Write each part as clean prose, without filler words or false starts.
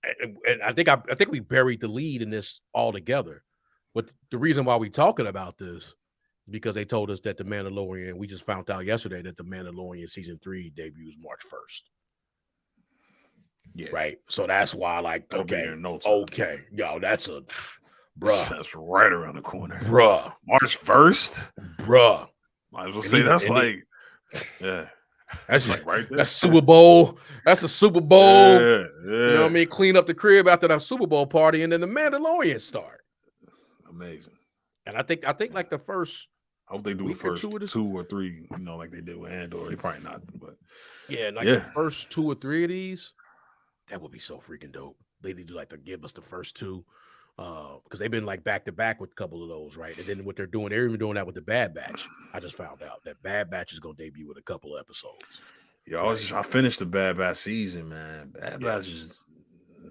and I think we buried the lead in this altogether. But the reason why we talking about this is because they told us that the Mandalorian. We just found out yesterday that the Mandalorian season 3 debuts March 1st. Yeah. Right. So that's why, like, That'll be okay, there in no time. okay, yo, that's a bruh. That's right around the corner, bruh. March 1st, bruh. Might as well say that's like, yeah. That's like right there. That's Super Bowl. That's a Super Bowl. Yeah. You know what I mean? Clean up the crib after that Super Bowl party, and then the Mandalorian start. Amazing. And I think like the first. I hope they do the first 2 or 3, you know, like they did with Andor. They probably not, but yeah, like the first 2 or 3 of these, that would be so freaking dope. They need to like to give us the first 2, because they've been like back to back with a couple of those, right? And then what they're even doing that with the Bad Batch. I just found out that Bad Batch is gonna debut with a couple of episodes. Yo, I finished the Bad Batch season, man. Bad Batch just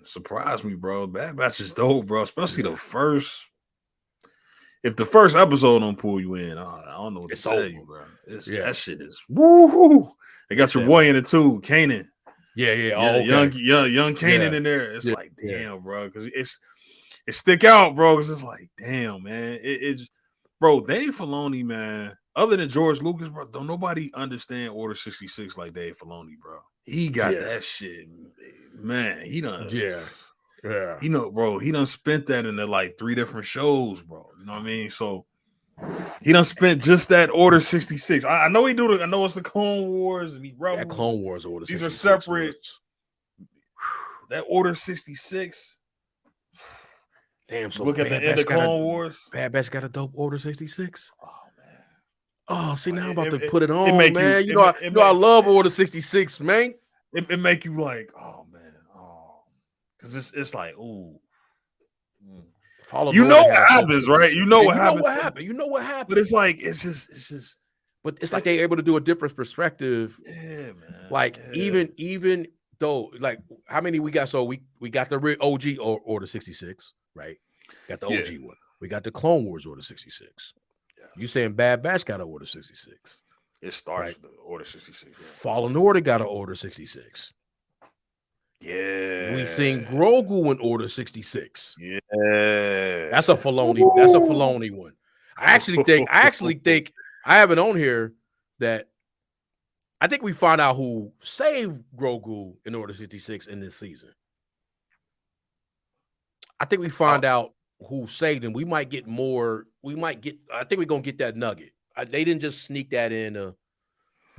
surprised me, bro. Bad Batch is dope, bro. Especially the first. If the first episode don't pull you in, I don't know what to tell you, bro. That shit is woo. They got your boy in it too, Kanan. Yeah. Young Kanan in there. It's like, damn, bro, because it stick out, bro. Because it's like, damn, man. Bro, Dave Filoni, man. Other than George Lucas, bro, don't nobody understand Order 66 like Dave Filoni, bro. He got that shit, man. He done, You know, bro, he done spent that in like 3 different shows, bro. You know what I mean? So he done spent just that Order 66. I know he do. I know it's the Clone Wars and he Rebels. That Clone Wars Order 66. These are separate. That Order 66. Damn. So look at the end of Clone Wars. Bad Batch got a dope Order 66. Oh man. Oh, see, now I'm about to put it on, man. You know, I love Order 66, man. It make you like, oh man, because it's like, ooh. You know what happens, right? You know what happens. You know what happened. But it's like, it's just. But it's like they're able to do a different perspective. Yeah, man. Like even though, like, how many we got? So we got the OG Order 66, right? Got the OG one. We got the Clone Wars Order 66. Yeah. You saying Bad Batch got an Order 66? It starts with the Order 66. Yeah. Fallen Order got an Order 66. Yeah, we've seen Grogu in Order 66. Yeah, that's a Filoni one. I actually think I have it on here that I think we find out who saved Grogu in Order 66 in this season. I think we find out who saved him. We might get more. I think we're gonna get that nugget. They didn't just sneak that in.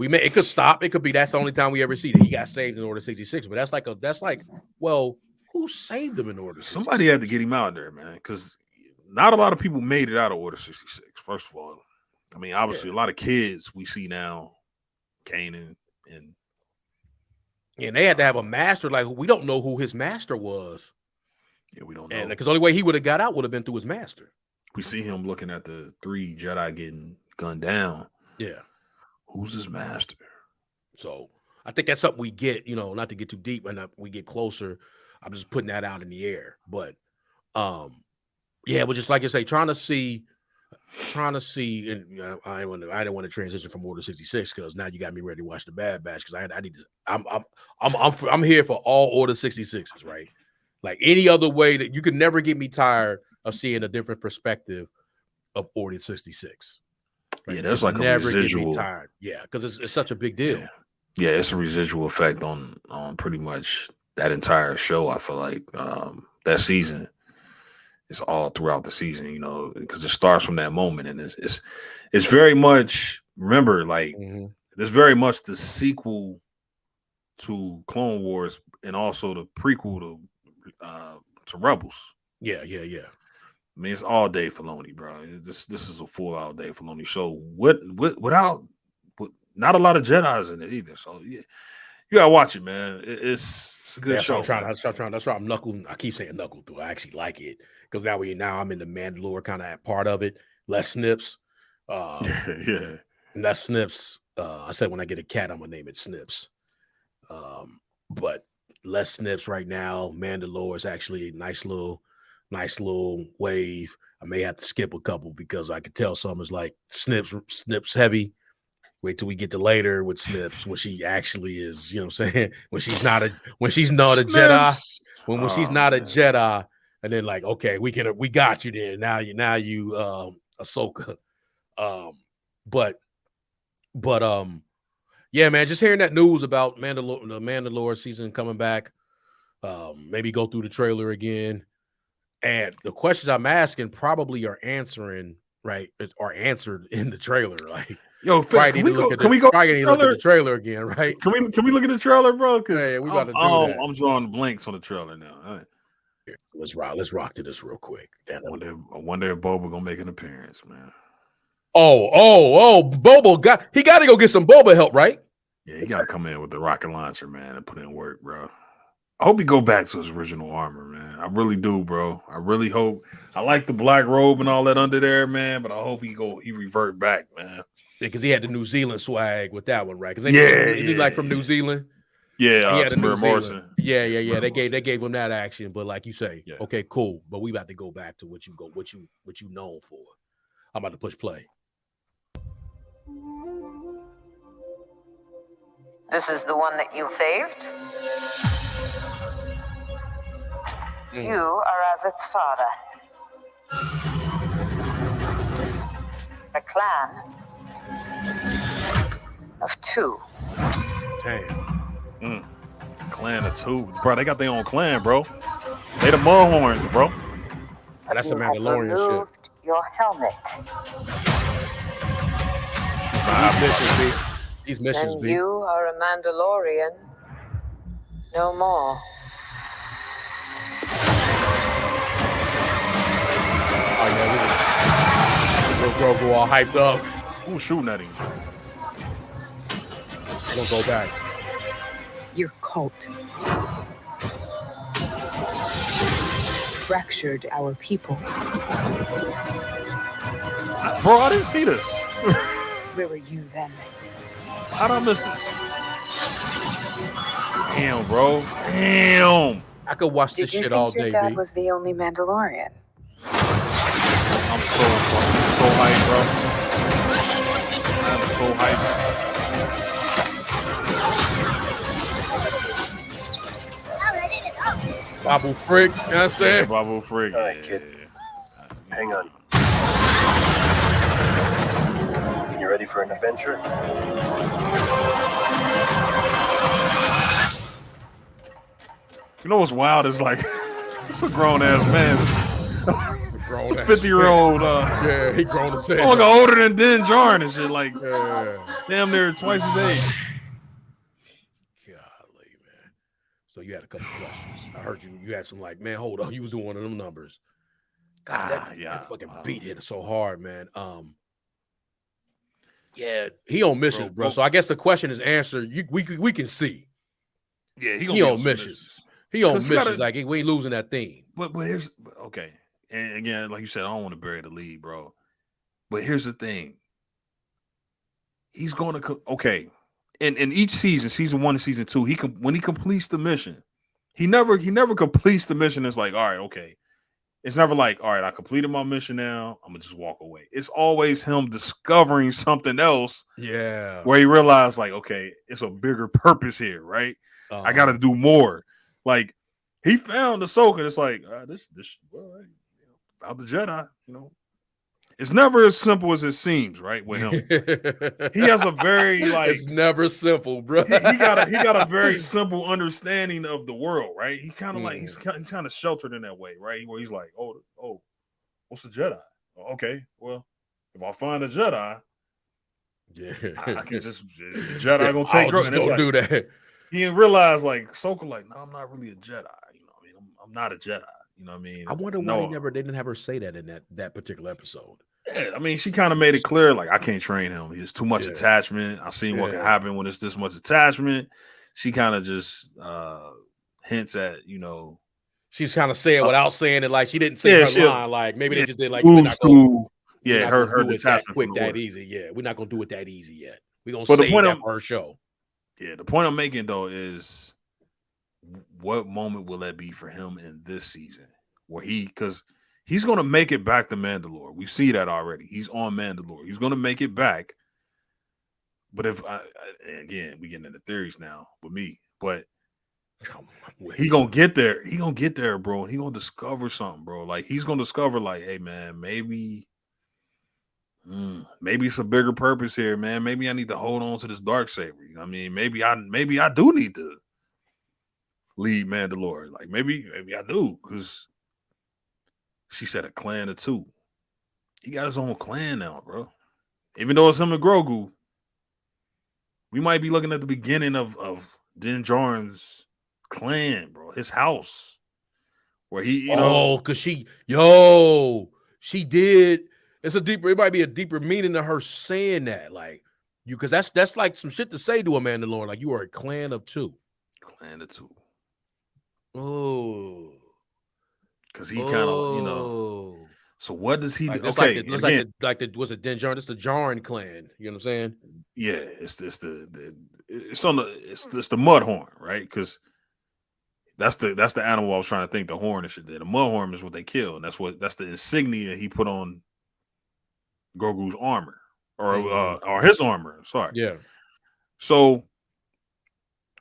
It could stop. It could be that's the only time we ever see that he got saved in Order 66. But that's like, well, who saved him in Order 66? Somebody had to get him out there, man, because not a lot of people made it out of Order 66. First of all, I mean, obviously, a lot of kids we see now, Kanan and they had to have a master. Like, we don't know who his master was. Yeah, we don't know. And because the only way he would have got out would have been through his master. We see him looking at the 3 Jedi getting gunned down. Yeah. Who's his master? So I think that's something we get, not to get too deep and we get closer. I'm just putting that out in the air. But but just like you say, trying to see, and I didn't want to transition from Order 66 because now you got me ready to watch the Bad Batch because I need to. I'm here for all Order 66s, right? Like any other way that you could never get me tired of seeing a different perspective of Order 66. Right? Yeah, there's like a residual. Tired. Yeah, because it's such a big deal. Yeah, it's a residual effect on pretty much that entire show. I feel like that season is all throughout the season, because it starts from that moment, and it's very much, remember, like there's very much the sequel to Clone Wars and also the prequel to Rebels. Yeah. I mean, it's all Dave Filoni, bro. This is a full out Dave Filoni show. Without not a lot of Jedis in it either. So yeah, you gotta watch it, man. It's a good show. That's why I'm knuckling. I keep saying knuckle through. I actually like it because now I'm in the Mandalorian kind of part of it. Less Snips. Less Snips. I said when I get a cat, I'm gonna name it Snips. But less Snips right now. Mandalore is actually a nice little wave. I may have to skip a couple because I could tell some is like Snips heavy. Wait till we get to later with Snips when she actually is, you know what I'm saying? When she's not a Jedi. when she's not a Jedi, and then like, okay, we got you then. Now you Ahsoka. But yeah, man, just hearing that news about the Mandalorian season coming back. Maybe go through the trailer again. And the questions I'm asking probably are answered in the trailer. Like, yo, can we look at the trailer again, right? Can we look at the trailer, bro? Because we about to do that. I'm drawing blanks on the trailer now. All right. Let's rock to this real quick. I wonder if Boba gonna make an appearance, man. Boba got to go get some Boba help, right? Yeah, he got to come in with the rocket launcher, man, and put in work, bro. I hope he go back to his original armor, man. I really do, bro. I really hope. I like the black robe and all that under there, man, but I hope he revert back, man. Yeah, because he had the New Zealand swag with that one, right? Because he like from New Zealand. Yeah, he had a New Morrison. Yeah. They gave him that action, but like you say, okay, cool. But we about to go back to what you known for. I'm about to push play. This is the one that you saved? You are as its father. A clan of 2. Damn. Clan of 2. Bro, they got their own clan, bro. They the Mudhorns, bro. That's a Mandalorian shit. Your helmet. These missions, and you are a Mandalorian. No more. Oh yeah, little Grogu all hyped up. Who's shooting at him? We'll go back. Your cult fractured our people. Bro, I didn't see this. Where were you then? How did I miss this? Damn, bro. Damn. I could watch this shit all day. Did you think your dad was the only Mandalorian? I'm so hyped, bro. I'm so hyped. Babu Frick, you know what I'm saying? Yeah, Babu Frick. All right, kid. Hang on. You ready for an adventure? You know what's wild is like, it's a grown ass man. 50-year-old. Yeah, he grown as hell. Oh, like older than Din Djarin and shit. Like, damn near twice his age. Golly, man. So you had a couple questions. I heard you had some like, man, hold on. You was doing one of them numbers. God, that fucking beat hit so hard, man. Yeah, he on missions, bro. So I guess the question is answered. We can see. Yeah, he on missions. He on missions. Like we ain't losing that thing. But here's okay. And again, like you said, I don't want to bury the lead, bro. But here's the thing. He's going to okay. In each season 1 and season 2, when he completes the mission, he never completes the mission. It's like, all right, okay. It's never like, all right, I completed my mission now. I'm gonna just walk away. It's always him discovering something else. Yeah. Where he realized, like, okay, it's a bigger purpose here, right? I got to do more. Like he found Ahsoka. It's like this. Well, right, about the Jedi, you know. It's never as simple as it seems, right? With him, he has a very like. It's never simple, bro. he got a very simple understanding of the world, right? He kind of like he's kind of sheltered in that way, right? Where he's like, oh, what's a Jedi? Okay, well, if I find a Jedi, I can just the Jedi gonna take growth. And it's like, do that. He didn't realize like Ahsoka, like, no, I'm not really a Jedi. You know, what I mean, I'm not a Jedi. You know what I mean? I wonder why they didn't have her say that in that particular episode. Yeah, I mean, she kind of made it clear, like, I can't train him. He's too much attachment. I've seen what can happen when it's this much attachment. She kind of just hints at, you know. She's kind of saying without saying it, like she didn't say her line. Like maybe they just did like her detachment quick that easy. Yeah, we're not gonna do it that easy yet. We're gonna save that for her show. Yeah, the point I'm making though is what moment will that be for him in this season where because he's going to make it back to Mandalore. We see that already. He's on Mandalore. He's going to make it back. But again, we getting into theories now with me, but He gonna get there. He gonna get there, bro. And he gonna discover something, bro. Like he's gonna discover, like, hey, man, maybe it's a bigger purpose here, man. Maybe I need to hold on to this dark saber. You know what I mean? Maybe I do need to lead Mandalore. Like maybe I do, because she said a clan of 2. He got his own clan now, bro. Even though it's him and Grogu, we might be looking at the beginning of Din Djarin's clan, bro. His house, where he, because she did. It might be a deeper meaning to her saying that, like because that's like some shit to say to a Mandalorian, like you are a clan of 2. Clan of 2. Oh, because he kind of, So what does he do? Okay, was it Din Djarin? It's the Djarin clan. You know what I'm saying? Yeah, it's the Mudhorn, right? Because that's the animal I was trying to think. The horn and shit. The Mudhorn is what they kill, and that's the insignia he put on Grogu's armor, or his armor. Sorry. Yeah. So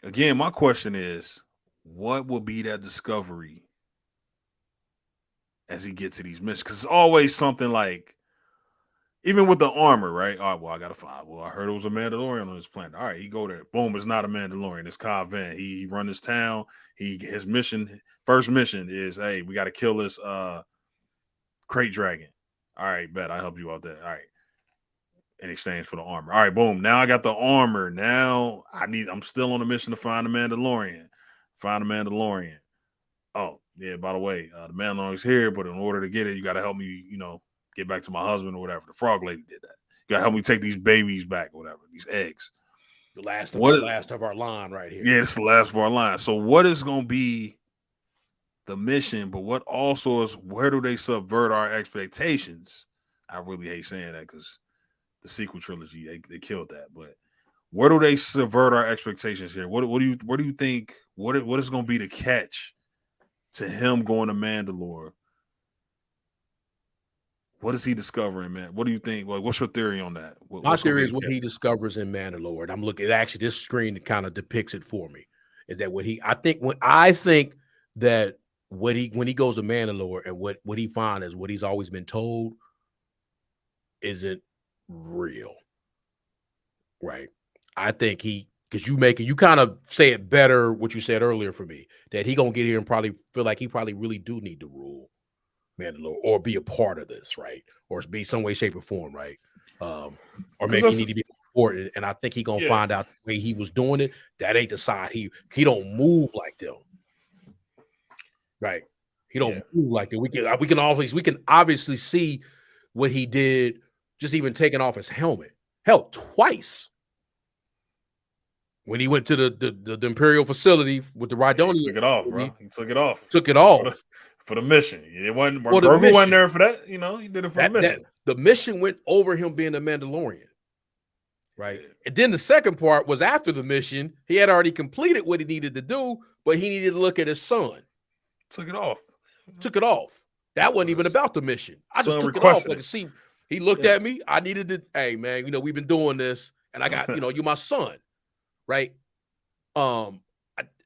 again, my question is, what will be that discovery as he gets to these missions? Because it's always something like, even with the armor, right? All right, well, I got to find. Well, I heard it was a Mandalorian on this planet. All right, he go there. Boom, it's not a Mandalorian. It's Cobb Vanth. He run his town. His first mission is, hey, we got to kill this crate dragon. All right, bet I help you out there. All right, in exchange for the armor. All right, boom. Now I got the armor. Now I'm still on a mission to find a Mandalorian. Find a Mandalorian. Oh yeah, by the way, the Mandalorian's here, but in order to get it, you got to help me. Get back to my husband or whatever. The frog lady did that. You gotta help me take these babies back or whatever, these eggs. The last of our line right here. Yeah, it's the last of our line. So what is going to be the mission, but what also is, where do they subvert our expectations? I really hate saying that because the sequel trilogy, they killed that. But where do they subvert our expectations here? What do you think, what is going to be the catch to him going to Mandalore? What is he discovering, man? What do you think? What's your theory on that? My theory is what he discovers in Mandalore. And I'm looking, actually, this screen kind of depicts it for me. Is that when he goes to Mandalore and what he finds is what he's always been told isn't real. Right. I think because you kind of say it better what you said earlier for me, that he gonna get here and probably feel like he probably really do need to rule Mandalore or be a part of this, right? Or be some way, shape, or form, right? Or maybe he need to be important. And I think he gonna find out the way he was doing it. That ain't the side he don't move like them, right? He don't move like that. We can obviously see what he did, just even taking off his helmet. Hell, twice. When he went to the Imperial facility with the Rhydonian, he took it off, bro. He took it off. Took it off. For the mission. It wasn't, Grogu wasn't there for that. He did it for the mission. The mission went over him being a Mandalorian. Right. And then the second part was after the mission. He had already completed what he needed to do, but he needed to look at his son. Took it off. That wasn't even about the mission. I just took it off. Like, see, he looked at me. I needed to, hey, man, we've been doing this, and I got, you're my son. Right.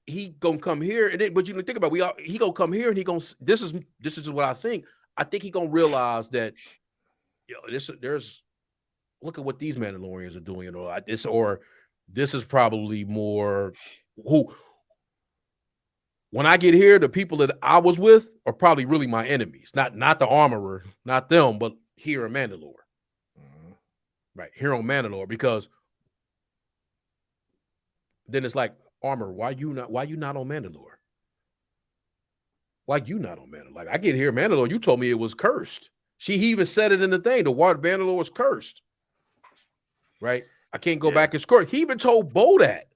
He gonna come here, and then, but you think about he gonna come here, and he gonna this is what I think. I think he gonna realize that there's look at what these Mandalorians are doing, or this is probably more who. When I get here, the people that I was with are probably really my enemies, not the armorer, not them, but here in Mandalore, right here on Mandalore, because then it's like, Armor, why you not on Mandalore? Why you not on Mandalore? Like, I get here, Mandalore, you told me it was cursed. He even said it in the thing. The water Mandalore was cursed. Right? I can't go back and score. He even told Bo that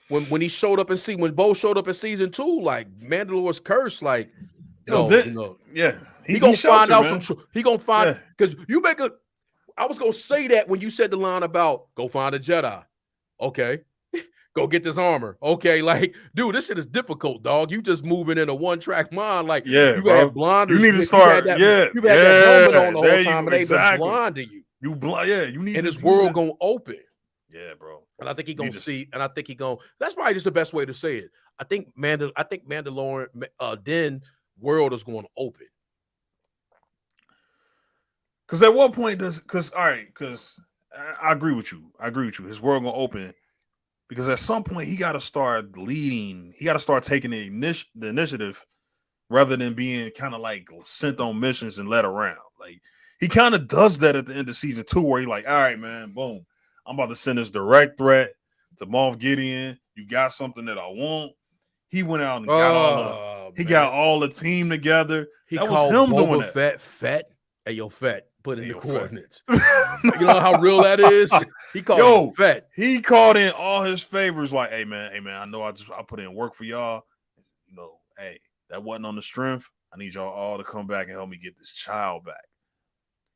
when he showed up when Bo showed up in season 2, like, Mandalore was cursed. Like, he gonna find out some truth. He gonna find, because I was gonna say that when you said the line about go find a Jedi. Okay. Go get this armor. Okay, like, dude, this shit is difficult, dog. You just moving in a one-track mind. Like, you had blinders. You need to start. You've had that helmet on the whole time, and they've been blind to you. You blind, you need. And this world gonna open. Yeah, bro. And I think he gonna see. And I think he gonna. That's probably just the best way to say it. I think Mandalorian then world is going to open. Because at what point does because I agree with you. His world gonna open because at some point he got to start leading. He got to start taking the initiative rather than being kind of like sent on missions and led around. Like he kind of does that at the end of season 2, where he like, all right, man, boom, I'm about to send this direct threat to Moff Gideon. You got something that I want. He went out and got all the team together. That was called him doing that. Fett. Hey, yo, Fett. Put in the coordinates. You know how real that is? He called Fett. He called in all his favors like, hey man, I know I put in work for y'all. You know, hey, that wasn't on the strength. I need y'all all to come back and help me get this child back.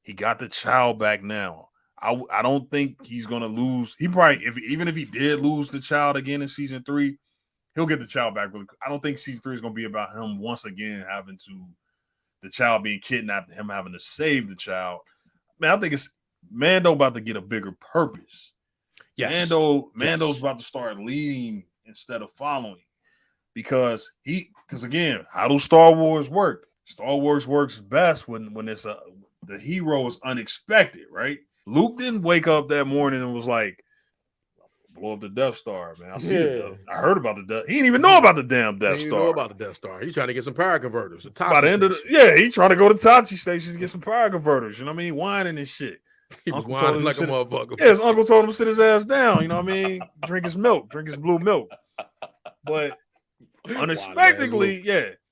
He got the child back now. I don't think he's gonna lose. He probably, even if he did lose the child again in season 3, he'll get the child back. I don't think season 3 is gonna be about him once again having to the child being kidnapped and him having to save the child. Man, I think it's Mando about to get a bigger purpose. Yes. Mando's about to start leading instead of following. Because again, how do Star Wars work? Star Wars works best when it's the hero is unexpected, right? Luke didn't wake up that morning and was like, blow up the Death Star, man. I heard about the Death. He didn't even know about the damn Death Star. He didn't know about the Death Star. He's trying to get some power converters. By the end of he's trying to go to Tachi Station to get some power converters. You know what I mean? Whining and shit. He was whining like a motherfucker. Yeah, his uncle told him to sit his ass down. You know what I mean? Drink his milk. Drink his blue milk. But unexpectedly,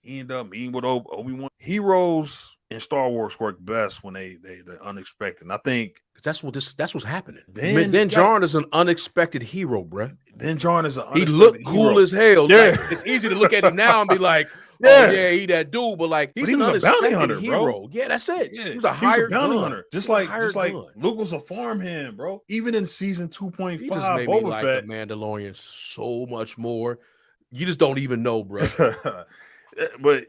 he ended up meeting with Obi-Wan. Heroes in Star Wars work best when they're unexpected. And I think that's what's happening. Then Djarin is an unexpected hero, bro. Then Djarin is an unexpected hero. He looked cool as hell. Yeah. Like, it's easy to look at him now and be like, he that dude, but like he's an unexpected bounty hunter, hero. Bro. Yeah, that's it. Yeah. He was a hired bounty hunter. Just like Luke was a farmhand, bro. Even in season 2.5, he just made me like the Mandalorian so much more. You just don't even know, bro. But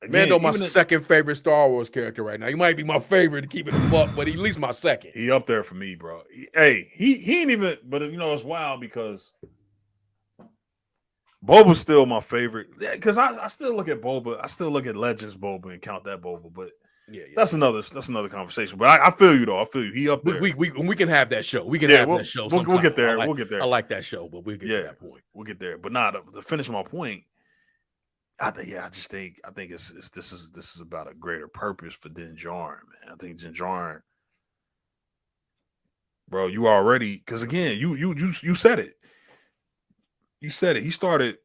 again, Mando, my second favorite Star Wars character right now. He might be my favorite to keep it a buck, but at least my second. He up there for me, bro. He ain't even. But you know, it's wild because Boba's still my favorite. Yeah, because I still look at Boba. I still look at Legends Boba and count that Boba. But that's another conversation. But I feel you though. I feel you. He up there. We can have that show. We can have that show. We'll get there. We'll get there. I like that show, but we'll get to that point. We'll get there. But to finish my point. I think this is about a greater purpose for Din Djarin, man. I think Din Djarin, bro, you already because again, you said it. You said it. He started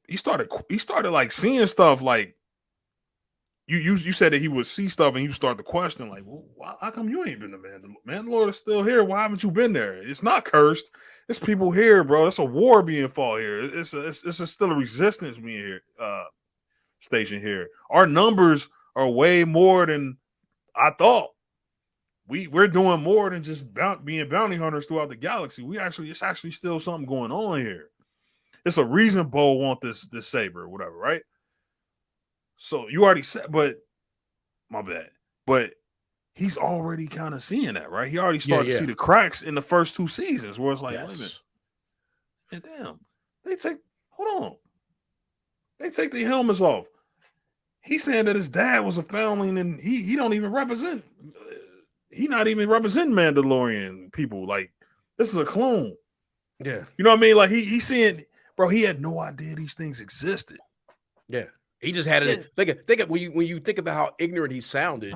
like seeing stuff like you said that he would see stuff and he would start to question like, well, how come you ain't been to Mandalore? Mandalore is still here. Why haven't you been there? It's not cursed. It's people here, bro. It's a war being fought here. It's still a resistance being here. Station here. Our numbers are way more than I thought. We're doing more than just being bounty hunters throughout the galaxy. It's actually still something going on here. It's a reason Bo want this saber or whatever, right? So you already said, but my bad. But he's already kind of seeing that, right? He already started to see the cracks in the first 2 seasons where it's like, wait a minute. And damn, they take the helmets off. He's saying that his dad was a foundling and he don't even represent. He not even representing Mandalorian people. Like this is a clone. Yeah, you know what I mean. Like he's saying, bro, he had no idea these things existed. Yeah, he just had it. Think of when you think about how ignorant he sounded.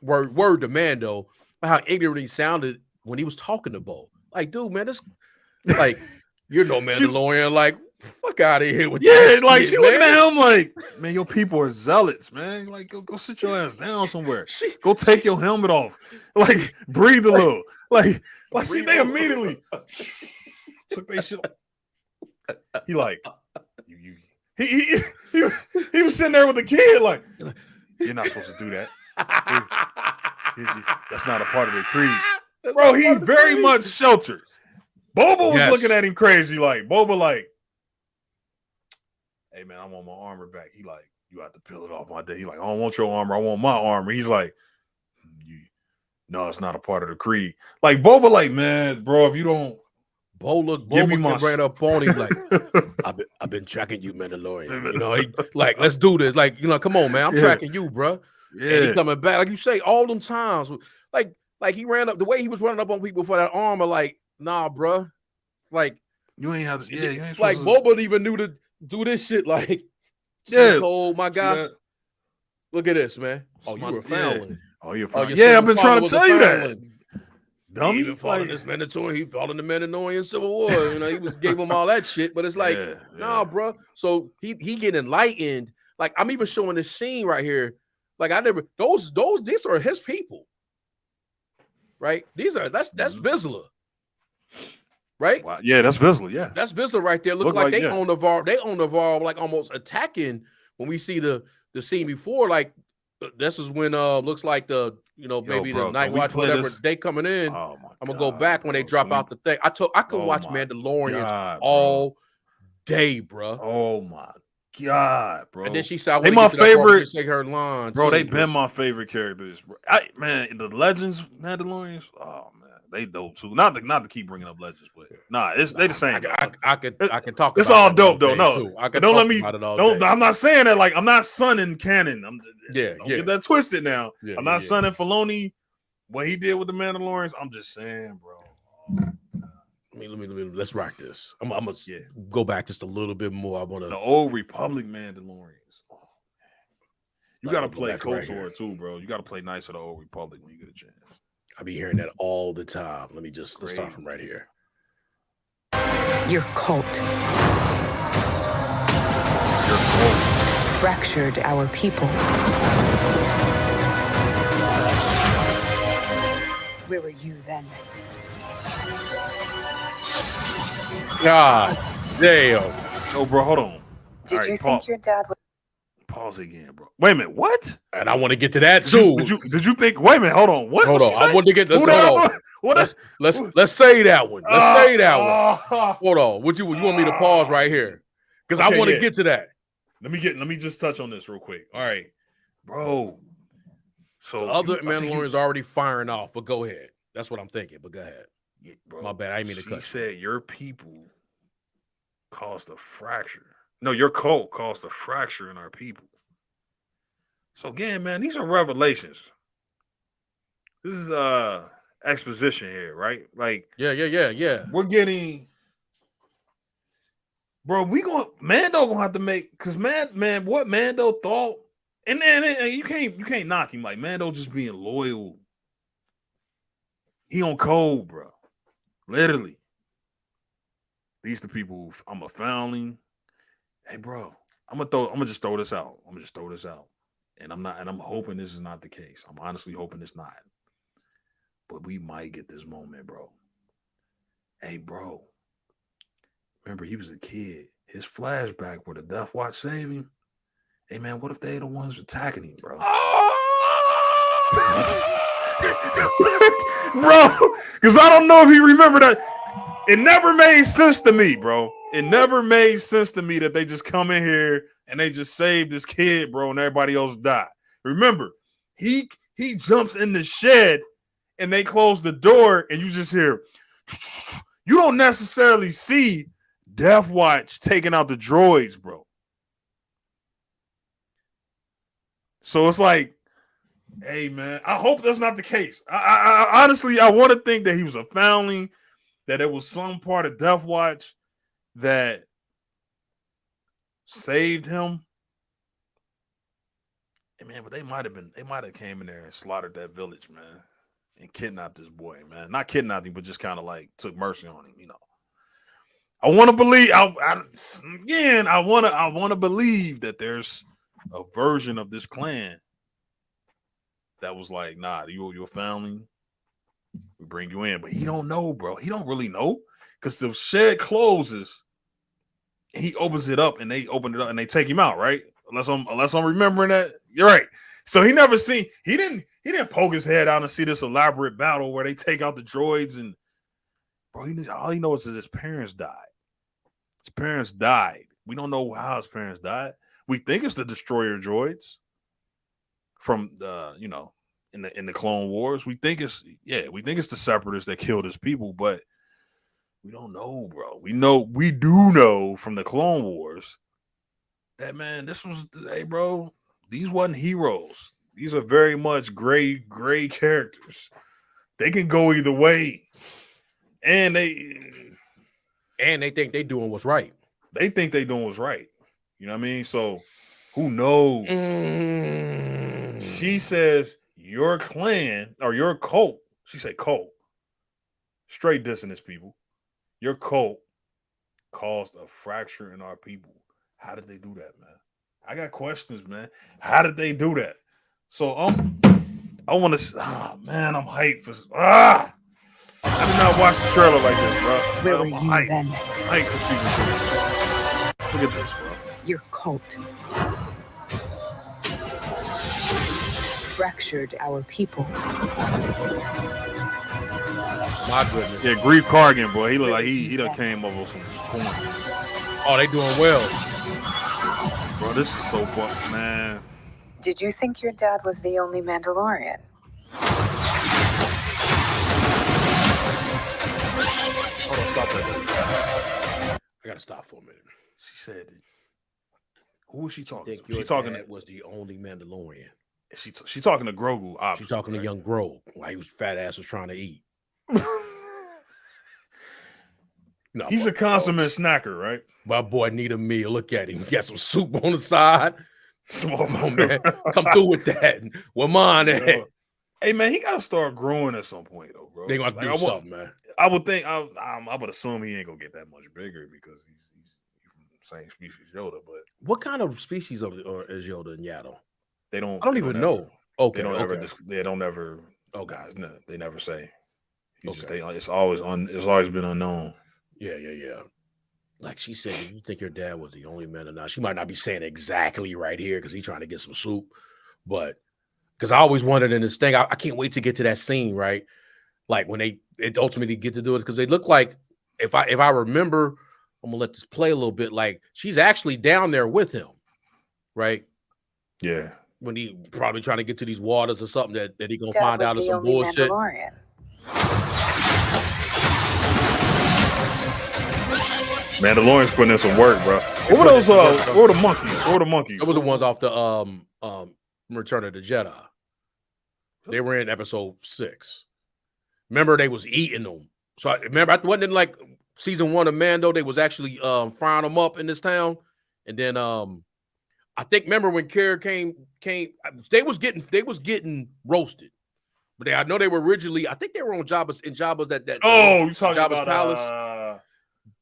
Word to Mando, how ignorant he sounded when he was talking to Bo. Like, dude, man, this like you're no Mandalorian. Like. Fuck out of here with that like shit, she looking at him like, man, your people are zealots, man. Like, go sit your ass down somewhere. Go take your helmet off. Like, breathe a little. Like see, they immediately took their shit. He like, he was sitting there with the kid, like, you're not supposed to do that. That's not a part of the creed, bro. He's very much sheltered. Boba was looking at him crazy, like Boba, like. Hey man, I want my armor back. He like, you have to peel it off my day. He like, I don't want your armor, I want my armor. He's like, no, it's not a part of the creed. Like Boba, like, man, bro, if you don't Bo look, give me my right up on him like, I've I've been tracking you, Mandalorian. You know, he like, let's do this. Like, you know, come on, man. I'm tracking you, bro. Yeah. And he coming back, like you say, all them times. Like he ran up the way he was running up on people for that armor. Like, nah, bro. Like you ain't have to. Yeah, you ain't like Boba even knew to do this shit. Like, yeah. Oh my God. Look at this, man. Oh, you were foundling. Yeah. Oh, you're foundling. Yeah, I've been trying to tell you that. Dummy. He even fought in this Mandalorian. He fought in the Mandalorian Civil War. You know, gave him all that shit. But it's like, nah, bro. So he get enlightened. Like, I'm even showing this scene right here. Like, these are his people. Right? That's Vizsla. Right? Wow. Yeah, that's Vizsla. Yeah. That's Vizsla right there. Look like they own the Navarro. They own Navarro, like almost attacking when we see the scene before. Like, this is when looks like maybe the Night Watch, whatever, they coming in. Oh my I'm gonna go back when they drop out the thing. I could watch Mandalorians all day, bro. Oh my God, bro. And then she said, "They my favorite." Say her line, bro. They've been my favorite characters, bro. Man, the Legends Mandalorians. Oh man, they dope too. Not to keep bringing up Legends, but they the same. I can talk. It's about all dope though. No, too. don't let me. Don't. I'm not saying that like I'm not sunning canon. Don't get that twisted now. I'm not sunning Filoni. What he did with the Mandalorians. I'm just saying, bro. Let's rock this. I'm gonna go back just a little bit more. I want to the old Republic Mandalorians. Oh, you got to play KOTOR too, bro. You got to play nice of the old Republic when you get a chance. I be hearing that all the time. Let's start from right here. Your cult fractured our people. Where were you then? God damn. Oh, bro, hold on. Did you think your dad would pause again, bro? Wait a minute, what? And I want to get to that too. Did you think? Wait a minute, hold on. What? Hold on. I want to get this. Let's say that one. Let's say that one. Hold on. You want me to pause right here? Because I want to get to that. Let me just touch on this real quick. All right, bro. So the other Mandalorian's already firing off, but go ahead. That's what I'm thinking. But go ahead. Yeah, bro. My bad. I didn't mean to cut. She said your people caused a fracture. No, your cult caused a fracture in our people. So again, man, these are revelations. This is exposition here, right? Like, yeah. We're getting, bro. Mando gonna have to make because man, what Mando thought, and you can't knock him. Like Mando just being loyal. He on code, bro. Literally. These the people I'm a foundling. Hey, bro, I'm gonna just throw this out. And I'm hoping this is not the case. I'm honestly hoping it's not. But we might get this moment, bro. Hey, bro. Remember, he was a kid. His flashback where the Death Watch saved him. Hey, man, what if they the ones attacking him, bro? Bro, because I don't know if he remembered that. It never made sense to me, bro. It never made sense to me that they just come in here and they just save this kid, bro, and everybody else died. Remember, he jumps in the shed and they close the door and you just hear, you don't necessarily see Death Watch taking out the droids, bro. So it's like, hey, man, I hope that's not the case. I honestly, I want to think that he was a foundling, that it was some part of Death Watch that saved him. Hey, man, but they might have came in there and slaughtered that village, man, and kidnapped this boy, man. Not kidnapped him, but just kind of like took mercy on him, you know. I want to believe. I want to believe that there's a version of this clan that was like, nah, you're a foundling. We bring you in, but he don't know, bro. He don't really know because the shed closes. He opens it up, and they open it up, and they take him out, right? Unless I'm remembering that, you're right. So he didn't poke his head out and see this elaborate battle where they take out the droids, and bro, all he knows is his parents died. His parents died. We don't know how his parents died. We think it's the destroyer droids from in the Clone Wars. We think it's the Separatists that killed his people, but We don't know, bro. We do know from the Clone Wars that, man, hey, bro, these wasn't heroes. These are very much gray characters. They can go either way. And they think they doing what's right. They think they doing what's right. You know what I mean? So who knows? She says your clan or your cult. She said cult. Straight dissonance, people. Your cult caused a fracture in our people. How did they do that, man? I got questions, man. How did they do that? So I want to. Man, I'm hyped for. I did not watch the trailer like this, bro. Where were you then? Hyped for season 2. Look at this, bro. Your cult fractured our people. My goodness. Yeah, Grief Kargan, boy. He look like he done came up with some corn. Oh, they doing well. Bro, this is so fun, man. Did you think your dad was the only Mandalorian? Hold on, stop that. I gotta stop for a minute. She said, "Who was she talking to?" She talking to was the only Mandalorian. She talking to Grogu. Obviously, she's talking to young Grogu while he was fat ass was trying to eat. No, he's a consummate snacker, right? My boy need a meal. Look at him. He got some soup on the side. Small man, come through with that. Where mine at? Hey man, he gotta start growing at some point, though, bro. They gonna have to do something, man. I would think. I would assume he ain't gonna get that much bigger because he's from the same species Yoda. But what kind of species is Yoda and Yaddle? They don't. I don't even know. Okay, they don't ever. They don't ever. Oh, guys, no, they never say. It's always been unknown. Yeah. Like she said, you think your dad was the only man or not? She might not be saying exactly right here because he's trying to get some soup, but because I always wondered in this thing, I can't wait to get to that scene, right? Like when they ultimately get to do it, because they look like, if I remember, I'm gonna let this play a little bit. Like she's actually down there with him, right? Yeah. When he probably trying to get to these waters or something that he gonna find out is some bullshit. Mandalorian. Mandalorian's putting in some work, bro. What were those? What were the monkeys? What were the monkeys? That was the ones off the Return of the Jedi. They were in episode 6. Remember, they was eating them. So I wasn't in like season 1 of Mando. They was actually frying them up in this town, and then I think remember when Kara came, they was getting roasted. But I know they were originally. I think they were on Jabba's you talking Jabba's about palace?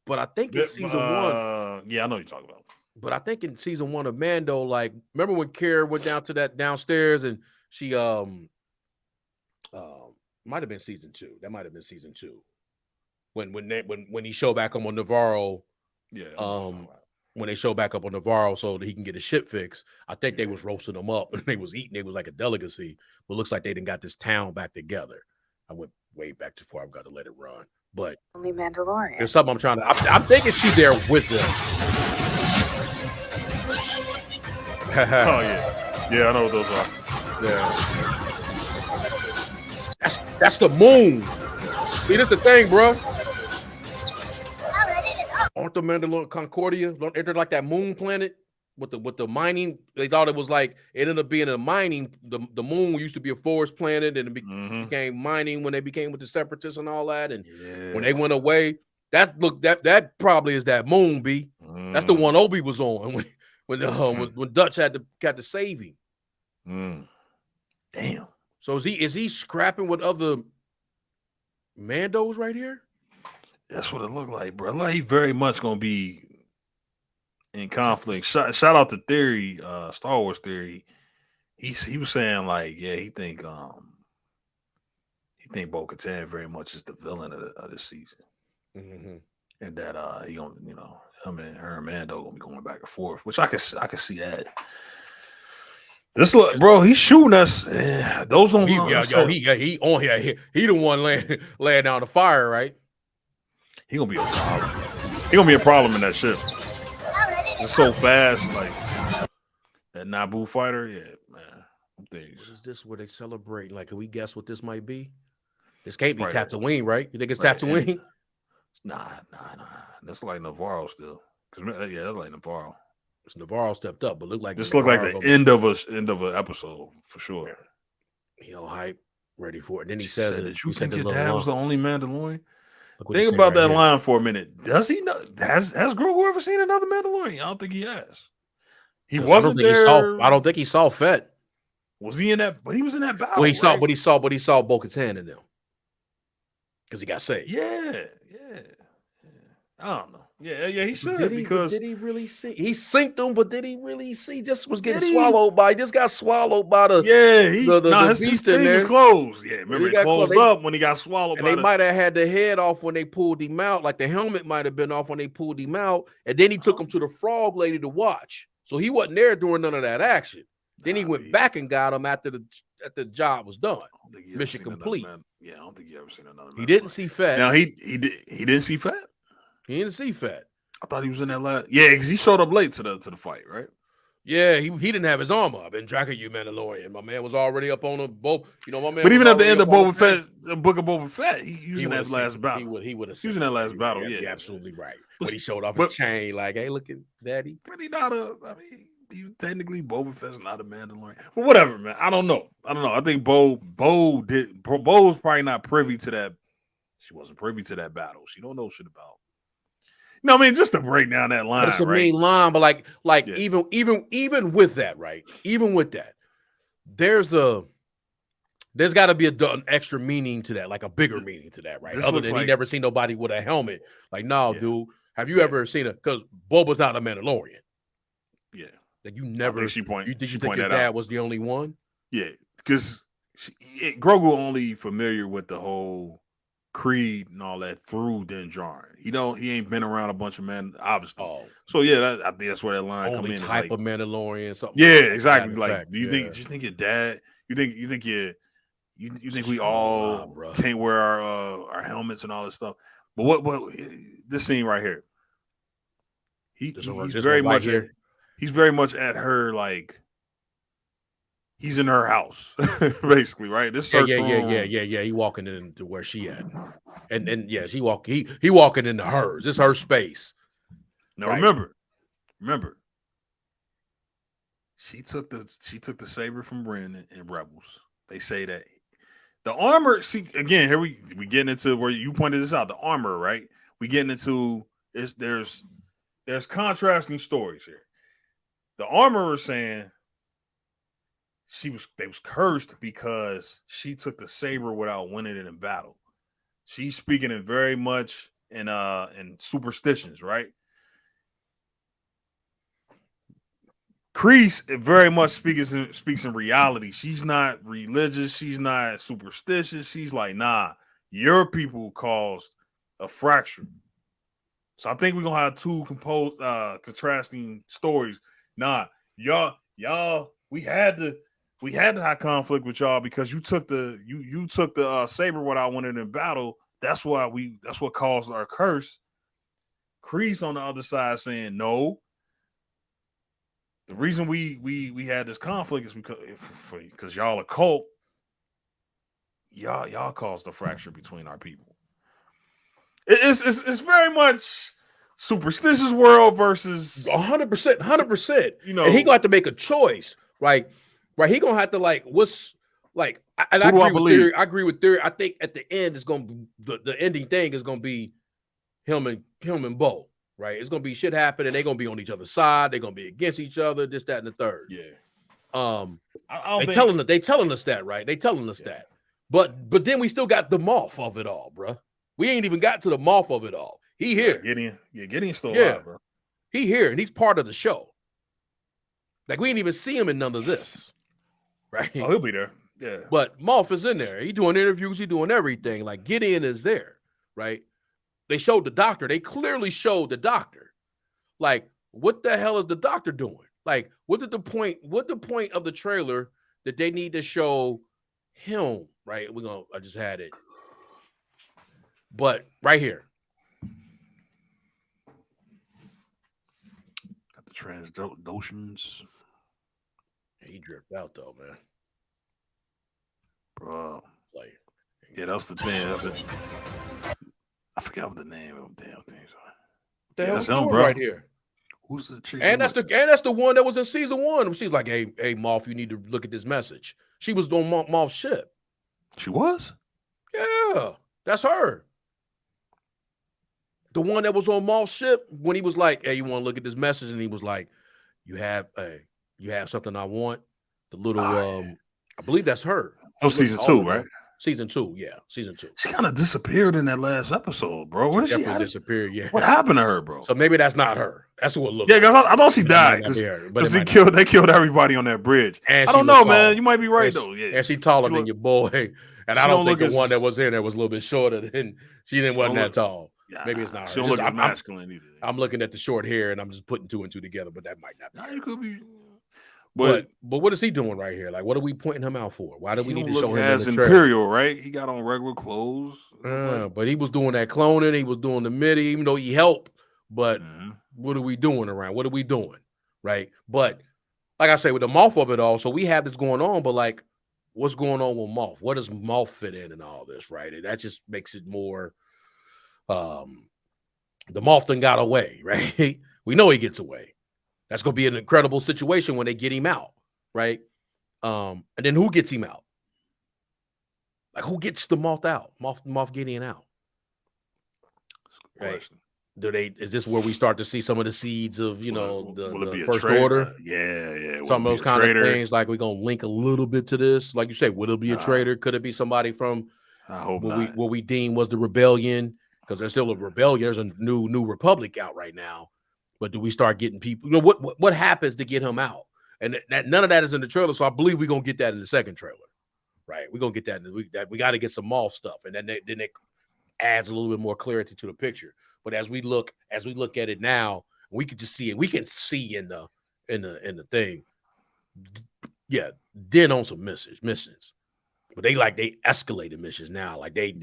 But I think in season 1. Yeah, I know what you're talking about. But I think in season 1 of Mando, like, remember when Kara went down to that downstairs and she might have been season 2. That might have been season 2. When he showed back up on Navarro. Yeah. When they show back up on Navarro so that he can get his ship fixed, I think they was roasting them up and they was eating. It was like a delicacy, but looks like they didn't got this town back together. I went way back before I've got to let it run. But only Mandalorian. there's something I'm thinking she's there with them. Oh yeah, I know what those are. Yeah, that's the moon. See, this the thing, bro. Aren't the Mandalorian Concordia? They're like that moon planet with the mining. They thought it was like it ended up being a mining. The moon used to be a forest planet, and it became mining when they became with the Separatists and all that. And when they went away, that probably is that moon. B. That's the one Obi was on when Dutch had to save him. Damn. So is he scrapping with other Mandos right here? That's what it looked like, bro. Like he very much gonna be in conflict. Shout out to Theory, Star Wars Theory. He was saying like, yeah, he think Bo-Katan very much is the villain of this season, and that he gonna him and her and Mando gonna be going back and forth, which I can see that. This look, bro, he's shooting us. Yeah, those don't. He the one laying down the fire, right? He gonna be a problem. He gonna be a problem in that ship. It's so fast, like that Naboo fighter. Yeah, man. Is this where they celebrate? Like, can we guess what this might be? This can't be right. Tatooine, right? You think it's Tatooine? Nah. That's like Navarro still. Because yeah, that's like Navarro. Because Navarro stepped up, but looked like This looked like the end of an episode for sure. He all hype, ready for it. Then he She says said, it. "Did you He said think the your little dad line. was the only Mandalorian?" Look what he Think said about right that here. line for a minute. Does he know? Has Grogu ever seen another Mandalorian? I don't think he has. He 'Cause wasn't there. I don't think he saw Fett. Was he in that? But he was in that battle. Well, he saw, right? but he saw Bo-Katan in them because he got saved. Yeah. I don't know. Yeah. He should Did he really see? He synced them, but did he really see? Just was getting Did he? swallowed by. Just got swallowed by the. His beast in thing there was closed. Yeah, remember he it got closed up when he got swallowed. And they might have had the head off when they pulled him out. Like the helmet might have been off when they pulled him out, and then he took him to the frog lady to watch. So he wasn't there during none of that action. Then he went back and got him after the job was done. Mission complete. Yeah, I don't think he ever seen another. He didn't see Fett. Now he didn't see Fett. He didn't see Fett. I thought he was in that last. Yeah, because he showed up late to the fight, right? Yeah, he didn't have his armor up. And Draco, you Mandalorian. My man was already up on the boat. You know, my man. But even at the end of Boba Fett, the book of Boba Fett, he was in that last battle. He would have. He was in that last battle. Yeah, you're absolutely right. But he showed off his chain, like, "Hey, look at Daddy." But he not a. I mean, technically, Boba Fett's not a Mandalorian. But whatever, man. I don't know. I think Bo was probably not privy to that. She wasn't privy to that battle. She don't know shit about. No, I mean, just to break down that line. But it's a mean line, but even with that, right? Even with that, there's got to be an extra meaning to that, like a bigger meaning to that, right? Other than he never seen nobody with a helmet. Like, no, dude, have you ever seen it? Because Boba's not a Mandalorian. Yeah, like you never. You think your dad was the only one? Yeah, because Grogu only familiar with the whole Creed and all that through Din Djarin. He ain't been around a bunch of men, obviously. Oh, so yeah, I think that's where that line come in. Type of Mandalorian, something. Yeah, exactly. Like, fact, do you think your dad? You think we all can't wear our helmets and all this stuff? But what this scene right here? He's very much at her, like he's in her house, basically, right? This yeah. He walking into where she at, and yeah, he walking into hers. It's her space. Now remember, she took the saber from Ren and Rebels. They say that the armor. See, again, here we getting into where you pointed this out. The armor, right? We getting into is there's contrasting stories here. The armorer saying they was cursed because she took the saber without winning it in battle. She's speaking in very much in superstitions, right? Kreese very much speaks in reality. She's not religious. She's not superstitious. She's like, nah, your people caused a fracture. So I think we're gonna have two contrasting stories. Nah, y'all, we had to have conflict with y'all because you took the saber without winning in battle. That's what caused our curse. Kreese on the other side saying no. The reason we had this conflict is because y'all a cult. Y'all caused the fracture between our people. It's very much superstitious world versus 100%. You know, and he gonna have to make a choice, right? Right, he gonna have to I agree with theory. I think at the end it's gonna be the ending thing is gonna be him and Bo. Right, it's gonna be shit happen, and they're gonna be on each other's side. They're gonna be against each other. This, that, and the third. Yeah. They telling us that, right? They telling us that. But then we still got the Moff of it all, bro. We ain't even got to the Moff of it all. He here. Gideon's still alive, bro. He here, and he's part of the show. Like we ain't even see him in none of this, right? Oh, he'll be there. Yeah. But Moff is in there. He doing interviews. He doing everything. Like Gideon is there, right? They showed the doctor. They clearly showed the doctor. Like, what the hell is the doctor doing? Like, what the point of the trailer that they need to show him? Right? I just had it. But right here. Got the Transdotions. He dripped out though, man. Bro. Like, yeah, that was the thing. I forgot what the name of the damn thing is. What the Yeah, hell that's we him, doing bro. right here? Who's the chick? And that's the one that was in season 1. She's like, hey, Moff, you need to look at this message. She was on Moff's ship. She was? Yeah, that's her. The one that was on Moff's ship when he was like, hey, you want to look at this message? And he was like, you have something I want. The little I believe that's her. Oh, season 2, right? Season 2, yeah. Season 2. She kind of disappeared in that last episode, bro. Where did she disappeared, yeah. What happened to her, bro? So maybe that's not her. That's what it looked like. Yeah, I thought she died because they killed everybody on that bridge. And I don't know, man. You might be right, though. Yeah. And she taller than your boy. And I don't think the one that was in there was a little bit shorter than she wasn't that tall. Yeah, maybe it's not her. She don't look as masculine either. I'm looking at the short hair and I'm just putting 2 and 2 together, but that might not be. Nah, you could be. But what is he doing right here? Like, what are we pointing him out for? Why do we need to show him as Imperial, right? He got on regular clothes. But he was doing that cloning. He was doing the MIDI, even though he helped. But what are we doing around? What are we doing? Right? But like I say, with the Moff of it all, so we have this going on, but like, what's going on with Moff? What does Moff fit in all this, right? And that just makes it more the Moff done got away, right? We know he gets away. That's going to be an incredible situation when they get him out, right? And then who gets him out? Like, who gets the Moff out? Moff Gideon out, right? Is this where we start to see some of the seeds of, the First Order? Yeah. Some of those kind of things, like we're going to link a little bit to this. Like you say, will it be a traitor? Could it be somebody from what we deem was the rebellion? Because there's still a rebellion. There's a new republic out right now. But do we start getting people? What happens to get him out? And none of that is in the trailer. So I believe we're gonna get that in the second trailer, right? We're gonna get that. We got to get some Moff stuff, and then it adds a little bit more clarity to the picture. But as we look at it now, we can just see it. We can see in the thing, yeah, Den on some missions, but they escalated missions now. Like they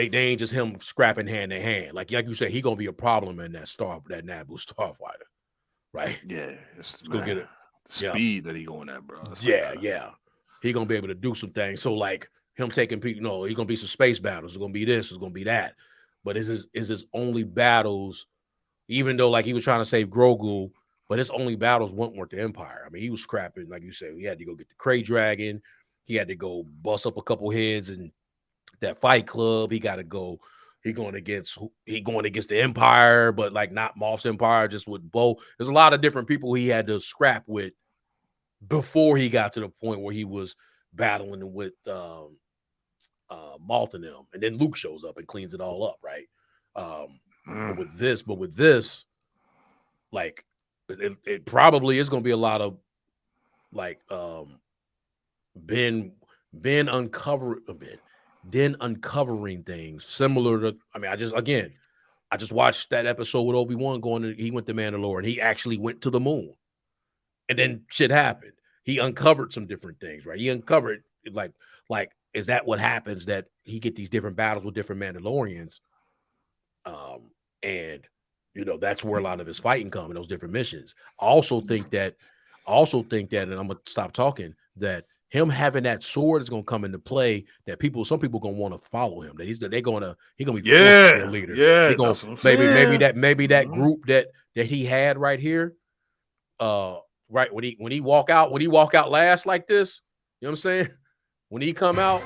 ain't just him scrapping hand in hand. Like you said, he gonna be a problem in that Naboo starfighter, right? Yeah, let's go get it. Speed that he going at, bro. Yeah. He gonna be able to do some things. So like him taking people, he gonna be some space battles. It's gonna be this. It's gonna be that. But is his only battles? Even though like he was trying to save Grogu, but his only battles weren't the Empire. I mean, he was scrapping, like you said. He had to go get the Krayt Dragon. He had to go bust up a couple heads and that Fight Club. He got to go. He going against the Empire, but like not Moff's Empire, just with Bo. There's a lot of different people he had to scrap with before he got to the point where he was battling with Moff and them. And then Luke shows up and cleans it all up, right? But with this, like it probably is going to be a lot of like Ben uncovering things similar to, I just watched that episode with Obi-Wan he went to Mandalorian. He actually went to the moon and then shit happened. He uncovered some different things, right? He uncovered like, is that what happens that he get these different battles with different Mandalorians? And that's where a lot of his fighting come in those different missions. I also think that, and I'm going to stop talking, that him having that sword is going to come into play. That some people going to want to follow him. That he's going to be a leader. Yeah, maybe that group that he had right here. Right when he walk out last like this, you know what I'm saying? When he come out,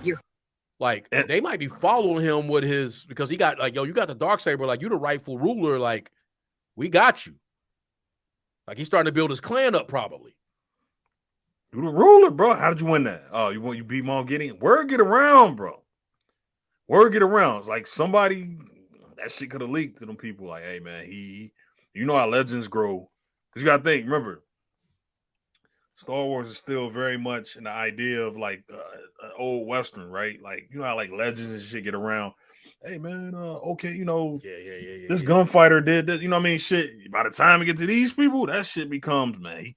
they might be following him with his, because he got like, yo, you got the Darksaber, like you the rightful ruler, like we got you. Like he's starting to build his clan up probably. You the ruler, bro. How did you win that? Oh, you beat Moff Gideon? Word get around, bro. Word get around. It's like somebody, that shit could have leaked to them people. Like, hey, man, you know how legends grow. Because you got to think, remember, Star Wars is still very much in the idea of like an old Western, right? Like, you know how like legends and shit get around. Hey, man, okay, this gunfighter did this. You know what I mean? Shit, by the time we get to these people, that shit becomes, man,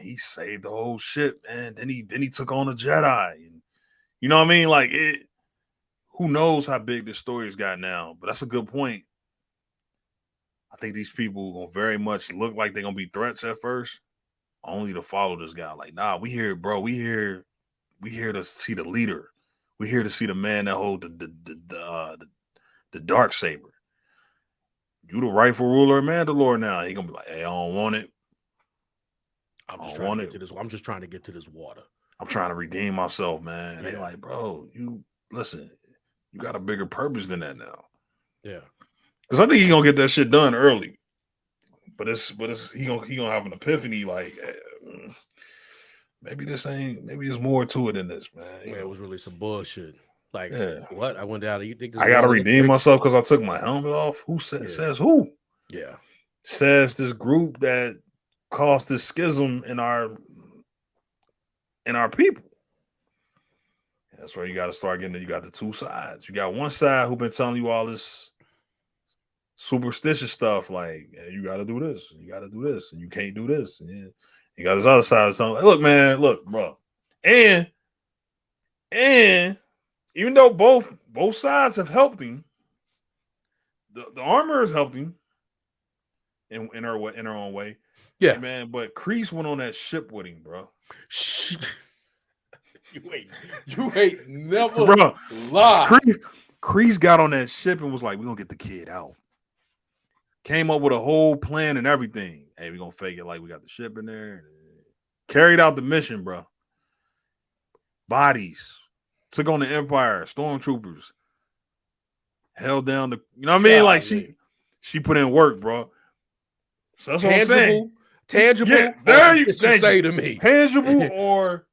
he saved the whole ship, man. Then he took on a Jedi, and you know what I mean. Like it, who knows how big this story's got now? But that's a good point. I think these people gonna very much look like they're gonna be threats at first, only to follow this guy. Like, nah, we here, bro. We here to see the leader. We're here to see the man that hold the dark saber. You the rightful ruler of Mandalore now. He gonna be like, hey, I don't want it. I'm just trying to get to this. I'm just trying to get to this water. I'm trying to redeem myself, man. And Yeah. they like, bro, you listen, you got a bigger purpose than that now. Yeah. Because I think he gonna get that shit done early. But he gonna have an epiphany like maybe there's more to it than this, man. Yeah, it was really some bullshit. Like, Yeah. what? I went down. You think this I gotta redeem myself because I took my helmet off. Who says who? Yeah. Says this group that caused this schism in our people. That's where you got to start getting it. You got the two sides. You got one side who been telling you all this superstitious stuff, like you got to do this, you got to do this, and you can't do this. And you got this other side of something. Like, look, man, look, bro, and even though both sides have helped him, the armor has helped him in her own way. Yeah, hey, man. But Kreese went on that ship with him, bro. You ain't never bro. lie. Kreese got on that ship and was like, "We're gonna get the kid out." Came up with a whole plan and everything. Hey, we're gonna fake it like we got the ship in there. Carried out the mission, bro. Bodies. Took on the Empire, stormtroopers. Held down the, you know what I mean? Like she put in work, bro. So that's what I'm saying. Tangible. Yeah, there you say to me. Tangible or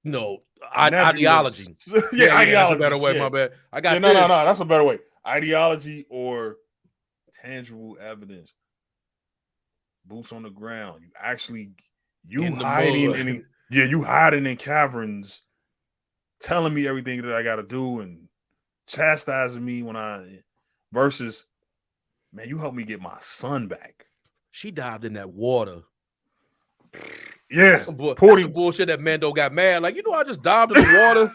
no ideology. Yeah, ideology. That's a better way. My bad. I got no. That's a better way. Ideology or tangible evidence. Boots on the ground. You actually hiding you hiding in caverns, telling me everything that I got to do and chastising me when versus, man, you helped me get my son back. She dived in that water. Yeah, some bullshit that Mando got mad. Like, I just dived in the water.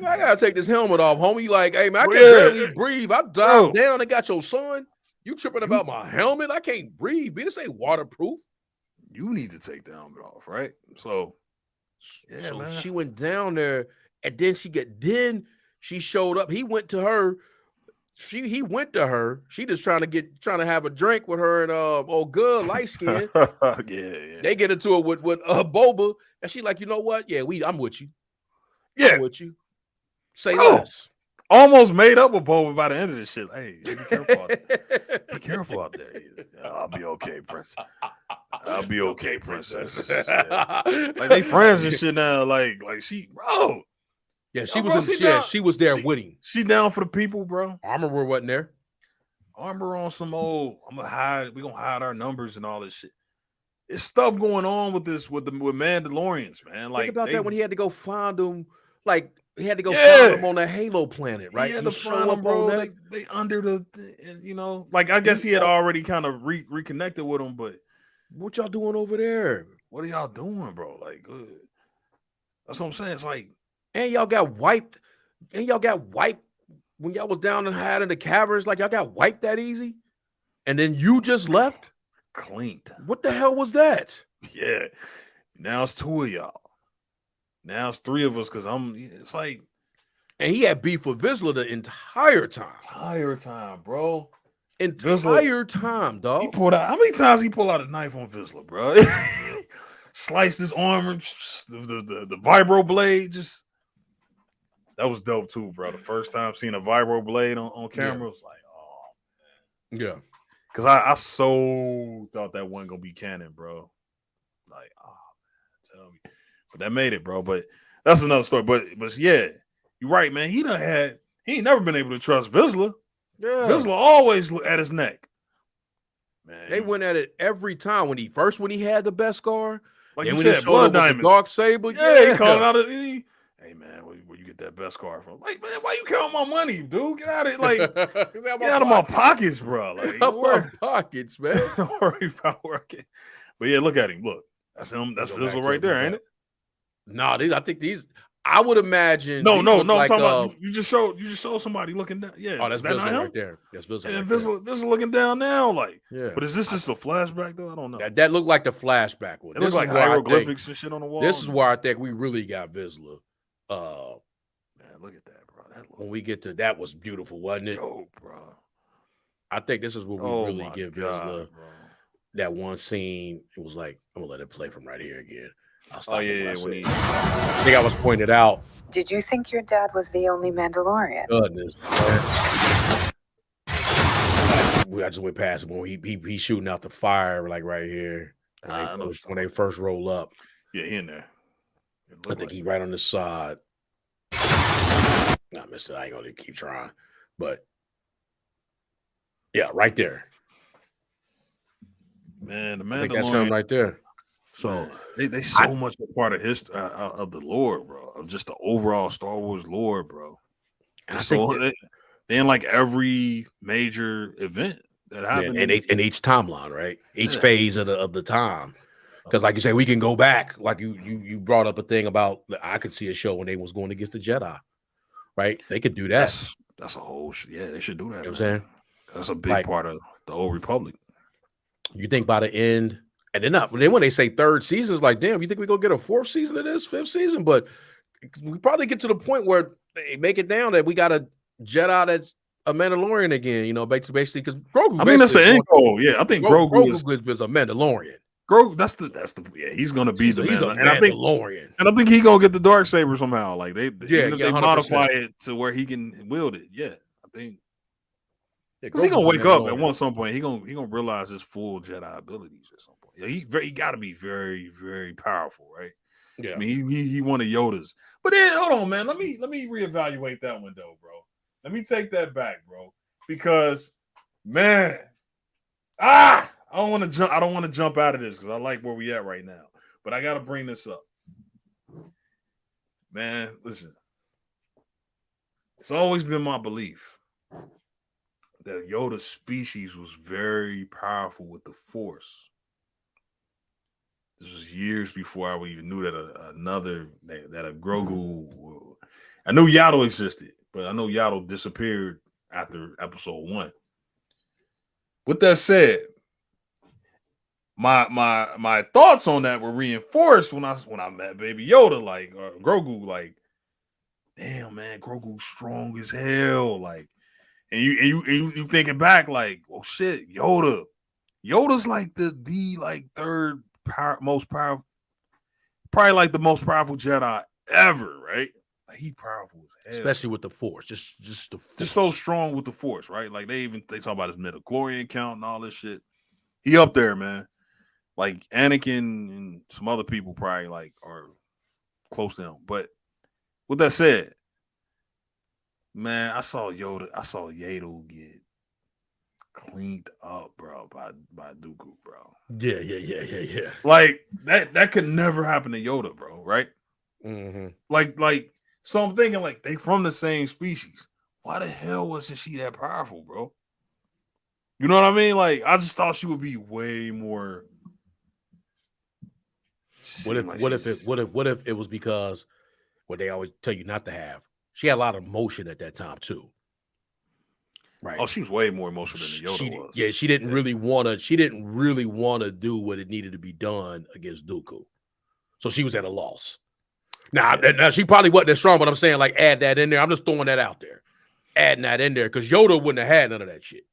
I gotta take this helmet off, homie. Like, hey man, I can't barely breathe. I dived down and got your son. You tripping about my helmet? I can't breathe. This ain't waterproof. You need to take the helmet off, right? So man. She went down there, and then she showed up. He went to her. He went to her. She just trying to have a drink with her and old good light skin. yeah. They get into it with Boba, and she like, you know what? Yeah, I'm with you. Yeah, I'm with you. Say less. Almost made up with Boba by the end of this shit. Hey, be careful out there. Be careful out there. I'll be okay, princess. I'll be okay, princess. Yeah. Like they friends and shit now. Like she, bro. Yeah, she was there with him. She down for the people, bro. Armor wasn't there. Armor on some old. We're gonna hide our numbers and all this shit. It's stuff going on with Mandalorians, man. Like think about that when he had to go find them. Like he had to go find them on the Halo planet, right? He had to find them, bro. They under the, like I guess he had already kind of reconnected with them, but what y'all doing over there? What are y'all doing, bro? Like, that's what I'm saying. It's like, and y'all got wiped. And y'all got wiped when y'all was down and hiding in the caverns. Like y'all got wiped that easy, and then you just left cleaned. What the hell was that? Yeah, now it's 2 of y'all. Now it's 3 of us because it's like, and he had beef with Vizsla the entire time. Bro. Entire time, dog. He pulled out. How many times he pulled out a knife on Vizsla, bro? Sliced his arm, the vibro blade. Just that was dope too, bro. The first time seeing a vibro blade on camera was like, oh man. Yeah. Because I so thought that wasn't gonna be canon, bro. Like, oh man, tell me. But that made it, bro. But that's another story. But yeah, you're right, man. He ain't never been able to trust Vizsla. Yeah. Vizsla always at his neck. Man, they went at it every time when he had the Beskar. Like you said, blood diamonds, dark saber. Yeah, he called out. Hey man, where you get that Beskar from? Like, man, why you counting my money, dude? Get out of it! Like, get out of my pockets, bro. Like, my pockets, man. Don't worry about working. But yeah, look at him. Look, that's him. That's Vizsla right there, ain't it? No, I think these. I would imagine. No. Like, I'm talking about you just showed somebody looking down. Yeah, that's Vizsla right there. That's Vizsla. And Vizsla looking down now, like. Yeah. But is this just a flashback though? I don't know. That looked like the flashback one. It looks like hieroglyphics and shit on the wall. This is where I think we really got Vizsla look at that, bro. That when we get to that was beautiful, wasn't it? dope, bro. I think this is where we really give Vizsla that one scene. It was like, I'm gonna let it play from right here again. I'll stop when I think I was pointed out. Did you think your dad was the only Mandalorian? Goodness, I just went past him when he's shooting out the fire, like right here. When they first roll up. Yeah, he in there. I think he's right on the side. I missed it. I ain't gonna keep trying. But yeah, right there. Man, the Mandalorian. I think that's him right there. So they so much a part of history of the lore, bro. Of just the overall Star Wars lore, bro. And so they in like every major event that happened in each timeline, right? Each phase of the time. Because, like you say, we can go back. Like you brought up a thing about I could see a show when they was going against the Jedi, right? They could do that. That's a whole they should do that. You know what I'm saying? That's a big part of the Old Republic. You think by the end, and then when they say third season, it's like, damn, you think we're gonna get a fourth season of this, fifth season? But we probably get to the point where they make it down that we got a Jedi that's a Mandalorian again, you know, basically because Grogu. I mean, that's the end goal. Yeah, I think Grogu is a Mandalorian. Grogu, that's the he's gonna be the Mandalorian. And I think he's gonna get the dark saber somehow. Like they modify 100%. it to where he can wield it. Yeah, I think because he's gonna wake up at some point. He gonna realize his full Jedi abilities at some point. Yeah, he got to be very, very powerful, right? Yeah, I mean he one of Yoda's. But then hold on, man. Let me reevaluate that one though, bro. Let me take that back, bro, because man, I don't want to jump out of this because I like where we at right now. But I got to bring this up, man. Listen, it's always been my belief that Yoda's species was very powerful with the Force. This was years before I even knew that a Grogu. I knew Yaddle existed, but I know Yaddle disappeared after episode 1. With that said, my thoughts on that were reinforced when I met Baby Yoda, like Grogu, like, damn man, Grogu's strong as hell, like, and you thinking back, like, oh shit, Yoda's like the like third most powerful, probably like the most powerful Jedi ever, right? Like he powerful as hell, especially with the Force, just the Force. Just so strong with the Force, right? Like they talk about his midichlorian count and all this shit. He up there, man. Like Anakin and some other people probably like are close to him. But with that said, man, I saw Yaddle get cleaned up, bro, by Dooku, bro. Yeah. Like that could never happen to Yoda, bro, right? Mm-hmm. Like so I'm thinking like they from the same species. Why the hell wasn't she that powerful, bro? You know what I mean? Like I just thought she would be way more. What if it was because what they always tell you not to have? She had a lot of emotion at that time too. Right. Oh, she was way more emotional than Yoda was. Yeah, she didn't really want to do what it needed to be done against Dooku. So she was at a loss. Now she probably wasn't as strong, but I'm saying like add that in there. I'm just throwing that out there. Adding that in there because Yoda wouldn't have had none of that shit.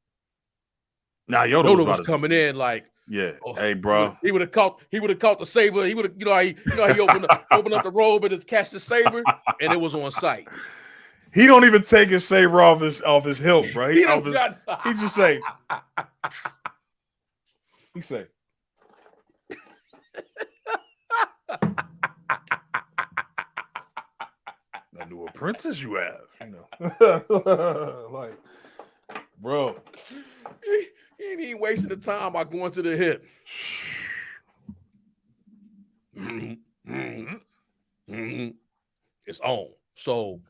Nah, Yoda was coming in like, yeah, hey, bro. He would have caught the saber. He would have, he opened up the robe and just catch the saber, and it was on sight. He don't even take his saber off his hilt, bro. He just say, he say, a new apprentice you have, like, bro. He ain't even wasting the time by going to the hip. It's on. So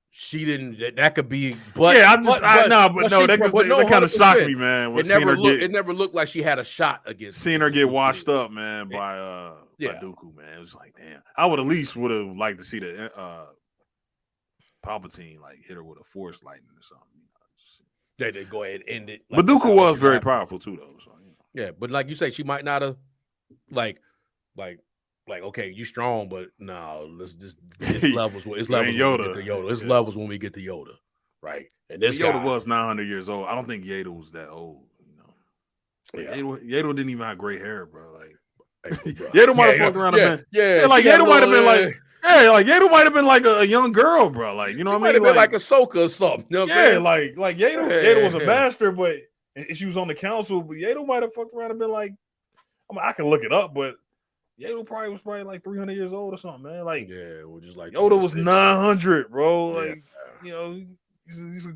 she didn't. That could be. But yeah, that kind of shocked me, man. It never looked like she had a shot against. Seeing her get washed up, man, by Dooku, man. It was like, damn. I would have liked to see the Palpatine like hit her with a Force lightning or something. They go ahead and end it. But Dooku was very powerful too, though. So, yeah, but like you say, she might not have like Like, okay, you strong, but no, let's just it's levels. It's You levels ain't when we get to Yoda. Yoda. It's Yeah. levels when we get to Yoda, right? And this Yoda guy was 900 years old. I don't think Yoda was that old. You know, yeah. Yoda didn't even have gray hair, bro. Like, Hey, bro. Yoda might have fucked around and been, yeah, like she got Yoda a might have been little, like, yeah, like Yoda might have been like a young girl, bro. Like, you know she what I might have mean? been like Ahsoka or something. You know what I'm yeah, saying? like Yoda was a master, but and she was on the council, but Yoda might have fucked around and been like, I mean, I can look it up, but Yoda was probably like 300 years old or something, man. Like, yeah, well, just like Yoda was 900, bro. Yeah. Like, you know, he's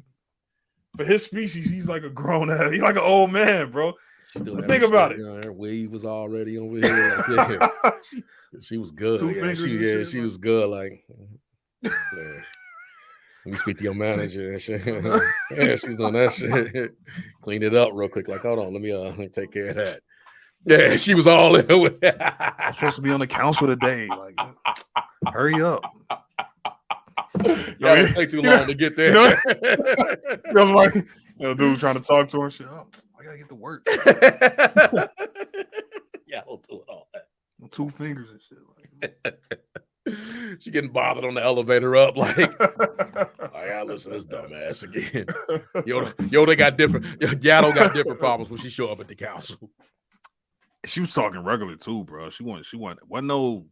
for his species, he's like a grown ass. He's like an old man, bro. Think about it. Her wave was already over here. Like, she was good. Two Yeah, fingers she was good. Like, yeah. Let me speak to your manager and shit. Yeah, she's doing that shit. Clean it up real quick. Like, hold on, let me take care of that. Yeah, she was all in with it. I'm supposed to be on the council today. Like, hurry up. Yeah, it take too long to get there. That's why dude trying to talk to her. Shit, oh, I gotta get to work. Yeah, I'll do it all that. 2 fingers and shit. Like. She getting bothered on the elevator up. Like, I gotta listen to this dumbass again. Yoda got different. Yaddle got different problems when she show up at the council. She was talking regular too, bro. She wasn't no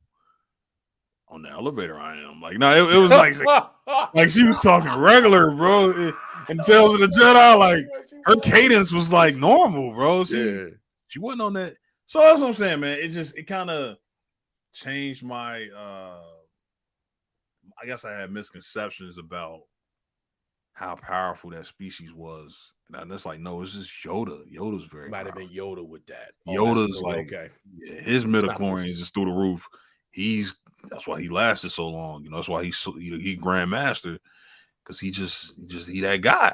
on the elevator. I am like, no, it was like she was talking regular, bro. And Tales of the Jedi, like her cadence was like normal, bro. She wasn't on that. So that's what I'm saying, man. It kind of changed my. I guess I had misconceptions about how powerful that species was. And it's like, no, it's just Yoda. Yoda's very might have been Yoda with that. Yoda's like, okay. Yeah, his midichlorians is just through the roof. That's why he lasted so long. You know, that's why he grandmaster, because he that guy.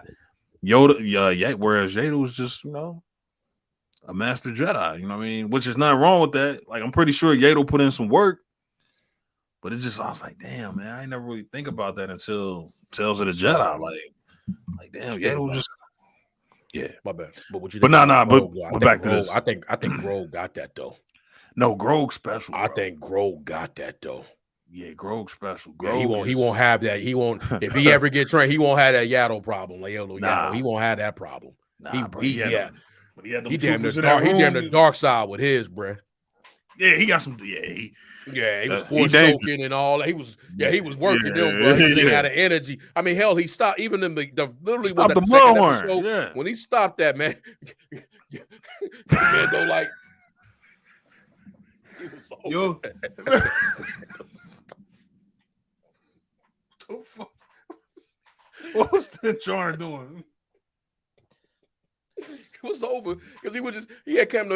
Yoda, yeah. Whereas Yoda was just, you know, a master Jedi. You know what I mean? Which is nothing wrong with that. Like, I'm pretty sure Yoda put in some work, but I was like, damn, man, I ain't never really think about that until Tales of the Jedi. Like damn, Yoda was just. Yeah, my bad. But what you? But but back to this. I think Grog got that though. No, Grog special. Bro. I think Grog got that though. Yeah, Grog special. Grog he won't have that. He won't. If he ever get trained, he won't have that Yaddle problem. Like Yaddle, he won't have that problem. But he damn the dark side with his, bruh. Yeah, he got some. He was force choking and all. He was working them, bro. He didn't have the energy. I mean, hell, he stopped even in the literally was the second episode. Yeah. When he stopped that, man, man go like he was yo. What was the jar doing? It was over because he had come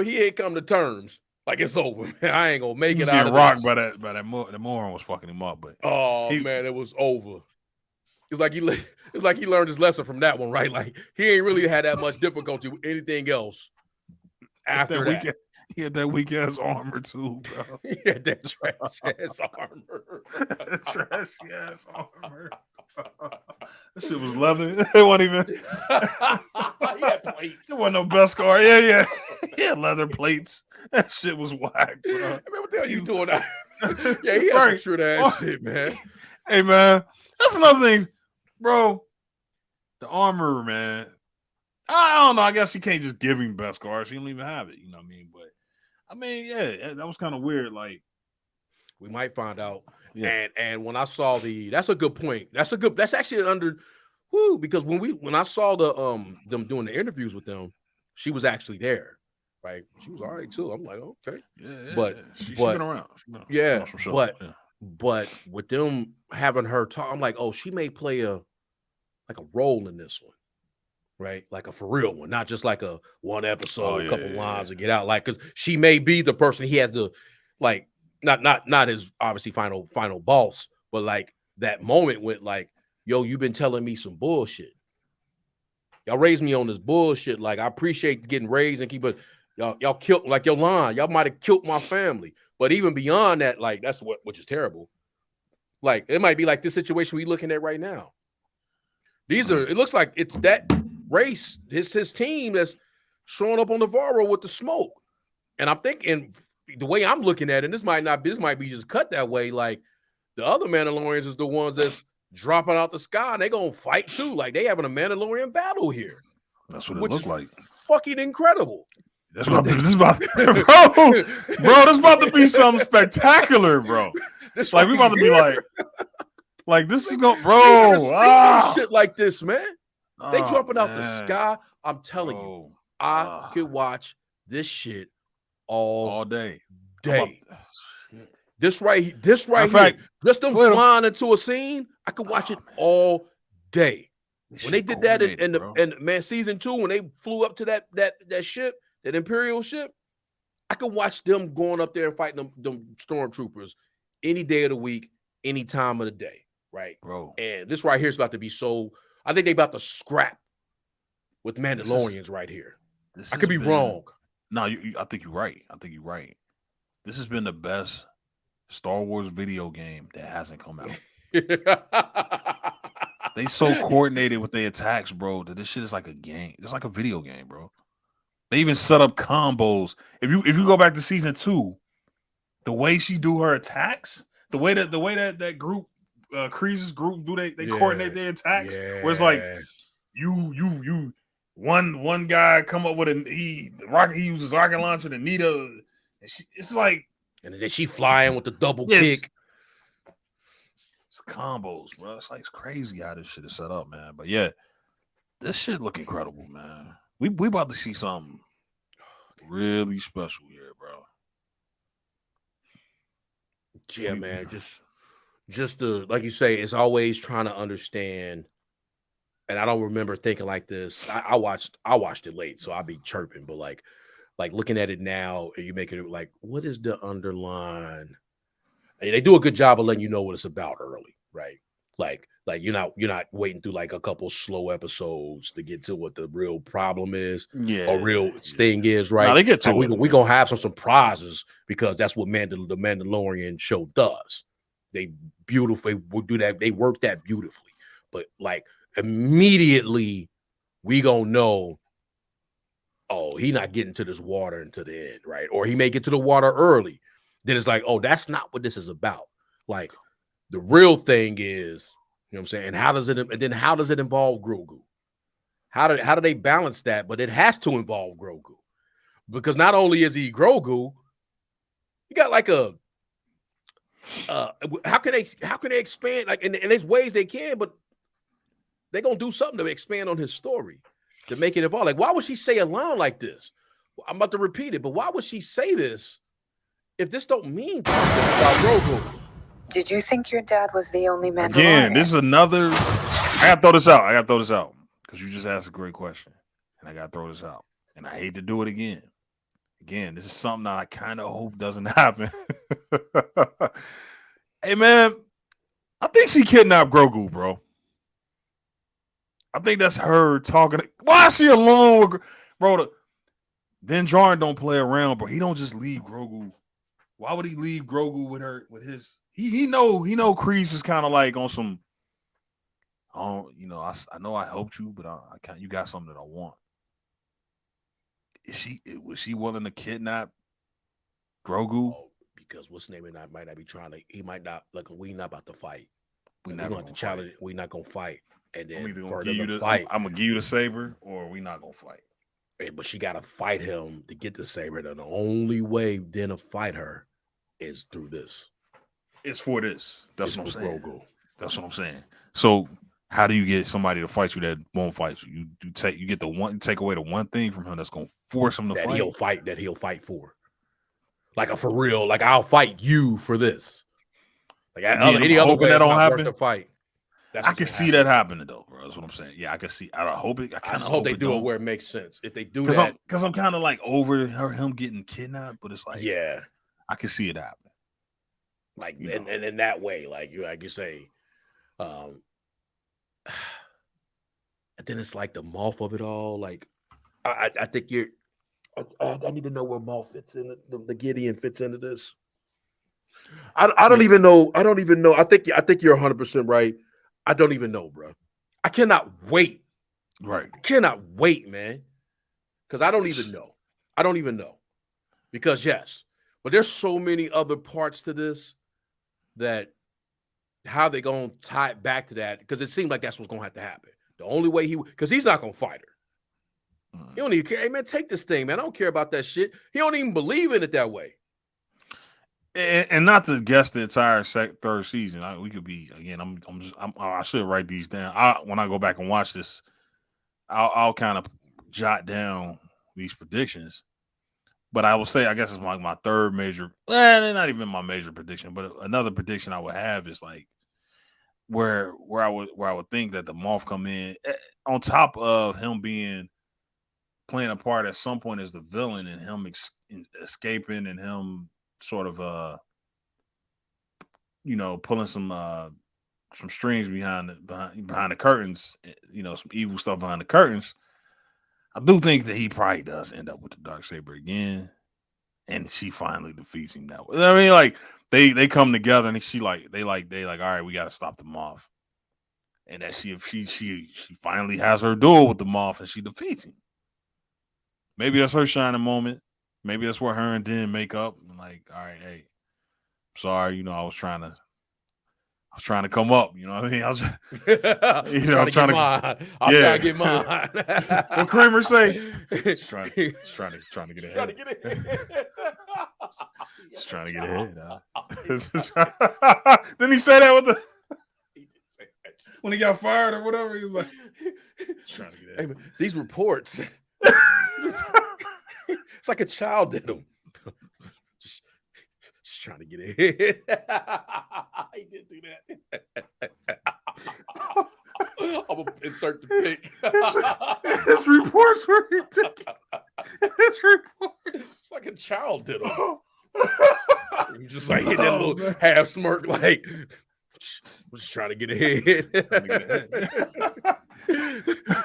to terms. Like, it's over, man. I ain't gonna make it out of rocked by that the moron was fucking him up, but man, it was over. It's like he learned his lesson from that one, right? Like, he ain't really had that much difficulty with anything else after that. He had that weak ass armor too, bro. He had that trash ass armor. Trash ass armor. That shit was leather. It wasn't even. He had plates. It wasn't no Beskar. Yeah. He had leather plates. That shit was whack, bro. Man, what the hell you doing out? Yeah, he had some shit ass shit, man. Hey, man, that's another thing, bro. The armor, man. I don't know. I guess you can't just give him Beskar. She don't even have it. You know what I mean? But I mean, yeah, that was kind of weird. Like, we might find out. Yeah. And when I saw that's a good point. That's actually because when I saw them doing the interviews with them, she was actually there. Right, she was all right too. I'm like, okay, but she's been around. But with them having her talk, I'm like, oh, she may play a role in this one, right? Like a for real one, not just like a one episode, a couple lines and get out. Like, because she may be the person he has to, like, not his obviously final boss, but like that moment with like, yo, you've been telling me some bullshit. Y'all raised me on this bullshit. Like, I appreciate getting raised and keep it. Y'all killed, like, your line. Y'all might have killed my family. But even beyond that, like, that's which is terrible. Like, it might be like this situation we looking at right now. It looks like it's that race, his team that's showing up on Navarro with the smoke. And I'm thinking the way I'm looking at it, this might be just cut that way. Like the other Mandalorians is the ones that's dropping out the sky and they gonna fight too. Like they having a Mandalorian battle here. That's what it looks like. Fucking incredible. This about this is about to be something spectacular, bro. This like we about to be like this is going, bro. Shit like this, man. They jumping out the sky. I'm telling you, I could watch this shit all day. This right here, just them flying into a scene. I could watch it all day. When they did that in season 2, when they flew up to that ship, that Imperial ship, I could watch them going up there and fighting them stormtroopers any day of the week, any time of the day, right, bro? And this right here is about to be so. I think they about to scrap with Mandalorians right here. I could be wrong. No, I think you're right. This has been the best Star Wars video game that hasn't come out. They so coordinated with their attacks, bro, that this shit is like a game. It's like a video game, bro. They even set up combos. If you go back to season 2, the way she do her attacks, the way that group, Kreese's group they coordinate their attacks, where it's like you one guy come up with he uses rocket launcher, and Nita, it's like, and then she flying with the double kick. It's combos, bro. It's like it's crazy how this shit is set up, man. But yeah, this shit look incredible, man. We about to see something really special here, bro. Yeah, man. Just to, like you say, it's always trying to understand. And I don't remember thinking like this. I watched it late, so I'll be chirping. But like looking at it now, you make it like, what is the underline? And they do a good job of letting you know what it's about early, right? Like you're not waiting through like a couple slow episodes to get to what the real problem is, or real thing is, right? No, they get to like it. We're gonna have some surprises because that's what the Mandalorian show does. They beautifully would do that. They work that beautifully, but like immediately we gonna know, oh, he not getting to this water until the end, right? Or he may get to the water early. Then it's like, oh, that's not what this is about. Like the real thing is, you know what I'm saying? And how does it involve Grogu? How do they balance that? But it has to involve Grogu. Because not only is he Grogu, you got like a how can they expand? Like, and there's ways they can, but they're gonna do something to expand on his story to make it evolve. Like, why would she say a line like this? I'm about to repeat it, but why would she say this if this don't mean something about Grogu? Did you think your dad was the only Mandalorian? Again, this is another. I gotta throw this out because you just asked a great question, and I gotta throw this out. And I hate to do it again. Again, this is something that I kind of hope doesn't happen. Hey, man, I think she kidnapped Grogu, bro. I think that's her talking. Why is she alone, bro? Then Drawing don't play around, bro. He don't just leave Grogu. Why would he leave Grogu with her? With his, he know Kreese was kind of like on some. Oh, I know I helped you, but I can't. You got something that I want. Was she willing to kidnap Grogu? Oh, because what's name might not be trying to. He might not. Like, we not about to fight. We're not going to challenge. We're not going to fight. And then I'm either gonna give you the fight. I'm gonna give you the saber, or we not gonna fight. But she got to fight him to get the saber. And the only way then to fight her is through this. It's for this. That's what I'm saying. Grogu. That's what I'm saying. So how do you get somebody to fight you that won't fight you? You take away the one thing from him that's gonna force him to fight. He'll fight for. Like a for real. Like, I'll fight you for this. Like any other way that don't happen to fight. I can see that happening though, bro. That's what I'm saying. Yeah, I can see. I hope it. I hope they do it where it makes sense. If they do that, because I'm kind of like over him getting kidnapped, but it's like, yeah, I can see it happening. Like, and in that way, like you say, and then it's like the Moff of it all. Like, I think I need to know where Moff fits in. The Gideon fits into this. I don't even know. I don't even know. I think you're 100% right. I don't even know, bro. I cannot wait. Right. I cannot wait, man. Because I don't even know. Because yes, But there's so many other parts to this that how they gonna tie it back to that, because it seemed like that's what's gonna have to happen. The only way because he's not gonna fight her. He don't even care. Hey man, take this thing, man. I don't care about that shit. He don't even believe in it that way. And not to guess the entire third season. We could be again. I should write these down. When I go back and watch this, I'll kind of jot down these predictions. But I will say, I guess it's like my third major. Not even my major prediction, but another prediction I would have is like where I would think that the Moth come in on top of him playing a part at some point as the villain and him escaping and him sort of pulling some strings behind the curtains, some evil stuff behind the curtains. I do think that he probably does end up with the Darksaber again, and she finally defeats him that way. I mean, like they come together and they like all right, we got to stop the Moth, and that she finally has her duel with the Moth and she defeats him. Maybe that's her shining moment. Maybe that's where her and Den make up. And like, all right, hey, sorry, I was trying to come up. You know what I mean? I was, I'm trying to get mine. What Kramer say? He's trying to get ahead. Trying to get ahead. Didn't he say that with the? When he got fired or whatever, he was like, trying to get ahead. Hey, man, these reports. It's like a child did them. just trying to get ahead. He did do that. I'm gonna insert the pic. His reports were ridiculous. His reports. It's like a child did them. You just like hit that little half smirk, like we're just trying to get ahead.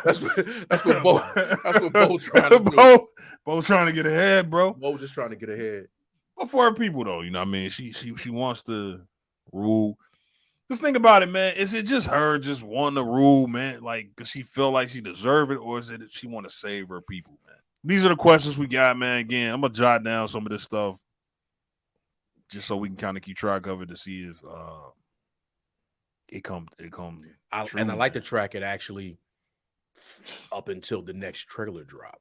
That's what Bo trying to do. Bo trying to get ahead, bro. Bo just trying to get ahead. But for her people, though, you know what I mean? She wants to rule. Just think about it, man. Is it just her just wanting to rule, man? Like, does she feel like she deserves it, or is it that she want to save her people, man? These are the questions we got, man. Again, I'm gonna jot down some of this stuff just so we can kind of keep track of it to see if it comes. And I like to track it actually up until the next trailer drop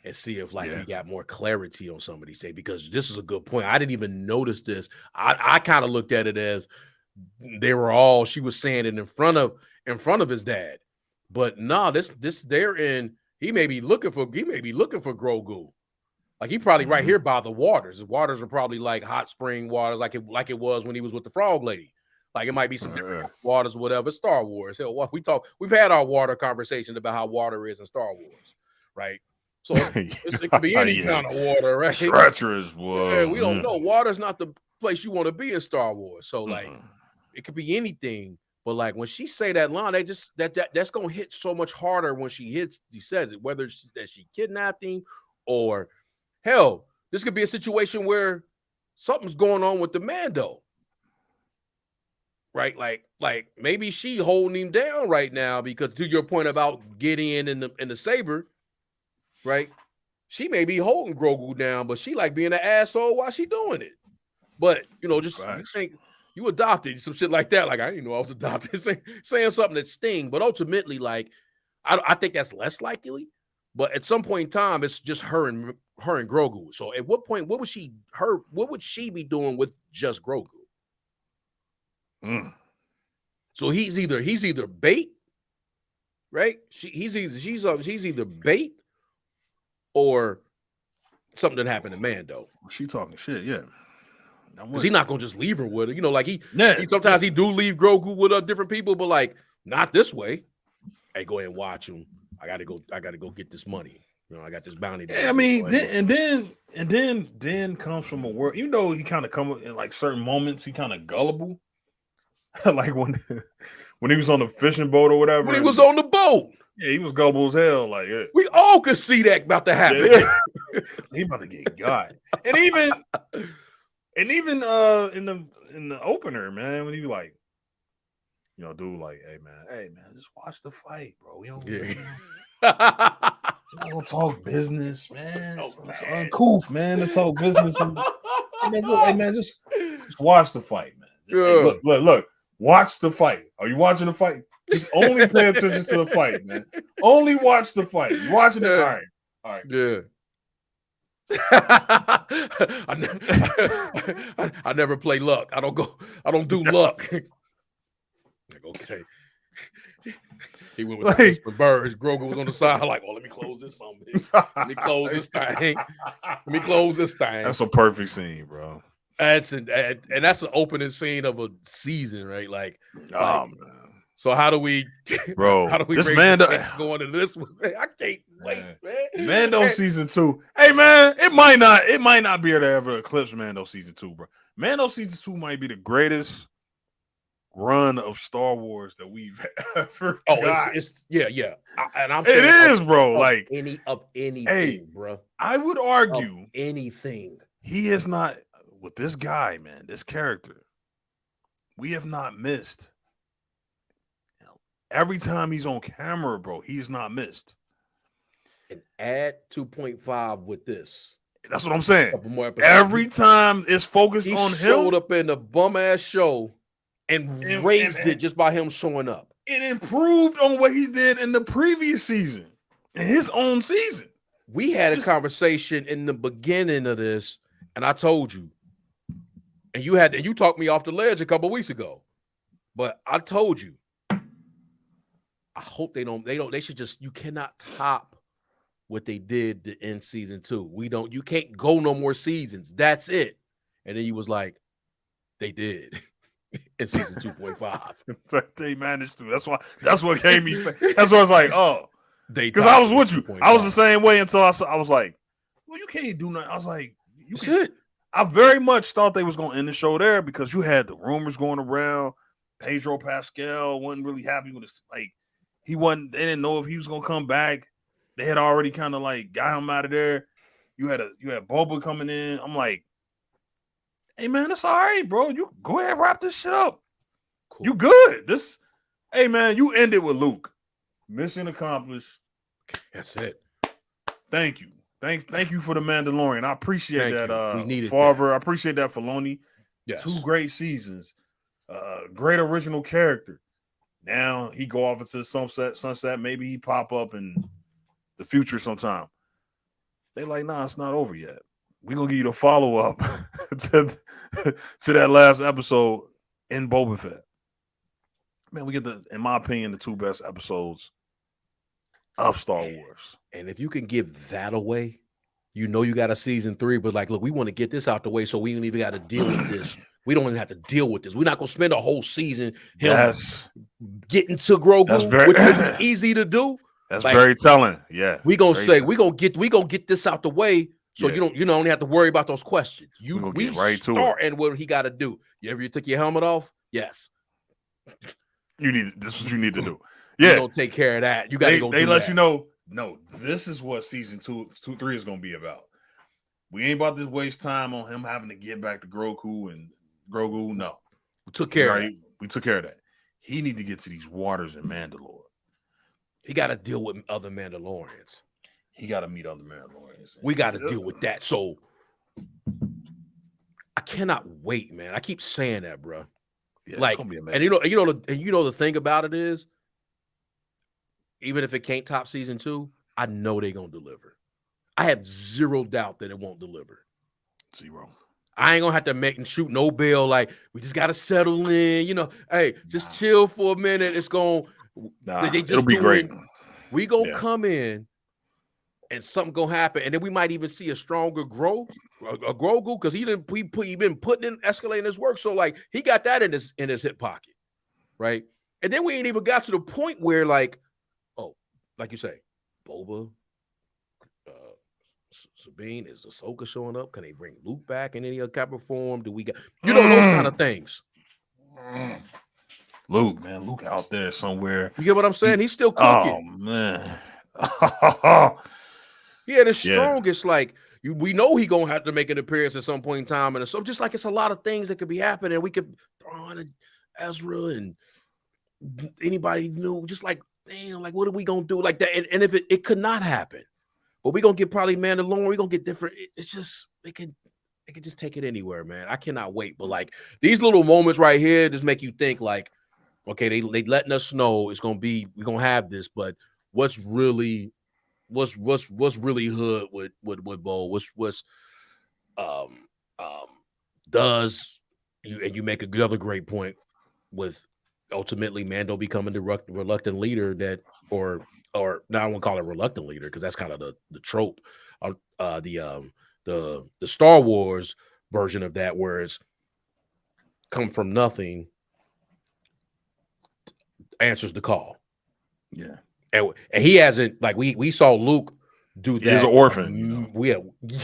and see if we got more clarity on some of these things, because this is a good point. I didn't even notice this. I kind of looked at it as she was saying it in front of his dad, but no, he may be looking for Grogu. Like he probably right here by the waters. The waters are probably like hot spring waters, like it was when he was with the frog lady. Like it might be some different waters or whatever. Star Wars. Hell, we've had our water conversations about how water is in Star Wars, right? So it could be any kind of water, right? Treacherous water. Yeah, we don't know. Water's not the place you want to be in Star Wars. So like it could be anything. But like when she say that line, that's gonna hit so much harder when she says it, whether that she kidnapped him or hell, this could be a situation where something's going on with the Mando. Right, like maybe she holding him down right now, because to your point about Gideon in the saber, right? She may be holding Grogu down, but she like being an asshole while she doing it. But just you think you adopted some shit like that. Like I didn't know I was adopted, saying something that sting. But ultimately, like I think that's less likely. But at some point in time, it's just her and Grogu. So at what point, what would she be doing with just Grogu? So he's either bait, right? She's either bait or something that happened to Mando. She talking shit, yeah. Because he's not gonna just leave her with her. Like he sometimes he do leave Grogu with different people, but like not this way. Hey, go ahead and watch him. I gotta go get this money. I got this bounty. Yeah, I mean, then comes from a word. Even though he kind of come in like certain moments, he kind of gullible. Like when he was on the fishing boat or whatever. When he was on the boat. Yeah, he was gullible as hell. Like we all could see that about to happen. Yeah. He about to get got. And even in the opener, man, when he was like, dude, like, hey man, just watch the fight, bro. We don't not gonna talk business, man. It's uncouth, man, to talk business Hey, man, just watch the fight, man. Yeah. Hey, look. Watch the fight. Are you watching the fight? Just only pay attention to the fight, man. Only watch the fight. You watching it? Yeah. All right. Yeah. I never play luck. I don't do luck. Like, okay. He went with the birds. Grogu was on the side, like, oh, let me close this something. Let me close this thing. Let me close this thing. That's a perfect scene, bro. And that's the opening scene of a season, right? Like, man. So how do we, bro? How do we this man going to this one? Man, I can't wait, man. Mando season 2. Hey, man, it might not be able to ever eclipse Mando season 2, bro. Mando season 2 might be the greatest run of Star Wars that we've ever got. Yeah. And I'm saying it is, bro. Like anything, hey, bro. I would argue anything. He is not with this guy, man. This character, we have not missed. Every time he's on camera, bro, he's not missed. And add 2.5 with this. That's what I'm saying. Every time it's focused on him. He showed up in a bum ass show and raised it just by him showing up. It improved on what he did in the previous season, in his own season. We had a conversation in the beginning of this, and I told you, and you talked me off the ledge a couple weeks ago, but I told you, I hope they should just, you cannot top what they did in season 2. You can't go no more seasons. That's it. And then you was like, they did in season 2.5. They managed to. That's what gave me. That's what I was like, oh, because I was with you. 2.5. I was the same way until I was like, well, you can't do nothing. I was like, that's it. I very much thought they was going to end the show there because you had the rumors going around. Pedro Pascal wasn't really happy with this. Like, they didn't know if he was going to come back. They had already kind of like got him out of there. You had Boba coming in. I'm like, hey man, that's all right, bro. You go ahead, wrap this shit up. Cool. You good. Hey man, you ended with Luke. Mission accomplished. That's it. Thank you. Thank you for the Mandalorian. I appreciate that. We needed Favre. that. I appreciate that, Filoni. Yes. 2 great seasons. Great original character. Now he go off into the sunset. Maybe he pop up in the future sometime. They like, nah, it's not over yet. We're gonna give you the follow-up to that last episode in Boba Fett. Man, we get in my opinion, the 2 best episodes of Star Wars. And if you can give that away, you got a season 3, but like, look, we want to get this out the way so we don't even got to deal with this. We don't even have to deal with this. We're not gonna spend a whole season getting to Grogu, which is easy to do. That's like, very telling. Yeah. We're gonna get this out the way so you don't only have to worry about those questions. We right start and what he got to do. You ever took your helmet off? Yes. This is what you need to do. Yeah. You don't take care of that. You got to go. They let you know. No, this is what season 3 is gonna be about. We ain't about to waste time on him having to get back to Grogu. No, we took care of that. We took care of that. He need to get to these waters in Mandalore. He got to deal with other Mandalorians. He got to meet other Mandalorians. We got to deal with that. So I cannot wait, man. I keep saying that, bro. Yeah, like, it's gonna be amazing. And you know the thing about it is, even if it can't top season 2, I know they're gonna deliver. I have zero doubt that it won't deliver. Zero. I ain't gonna have to make and shoot no bill. Like, we just gotta settle in. Hey, just chill for a minute. It's gonna. It'll be great. We gonna come in, and something gonna happen, and then we might even see a stronger Grogu, because he been putting in escalating his work. So like he got that in his hip pocket, right? And then we ain't even got to the point where like you say, Boba, Sabine, is Ahsoka showing up? Can they bring Luke back in any other type of form? Do we got those kind of things? Luke out there somewhere. You get what I'm saying? He's still cooking. Oh man. Yeah, the strongest. Like we know he gonna have to make an appearance at some point in time, and so just like it's a lot of things that could be happening. We could throw on Ezra and anybody new. Just like, damn, like what are we gonna do like that? And if it could not happen, but we gonna get probably Mandalorian. We gonna get different. It's just they could just take it anywhere, man. I cannot wait. But like these little moments right here just make you think like, okay, they letting us know it's gonna be, we're gonna have this, but what's really hood with Bo? What's does you, and you make another great point with ultimately Mando becoming the reluctant leader that, or now I won't call it reluctant leader because that's kind of the trope, the Star Wars version of that, where it's come from nothing, answers the call. Yeah, and he hasn't, like we saw Luke do that. He's an orphan.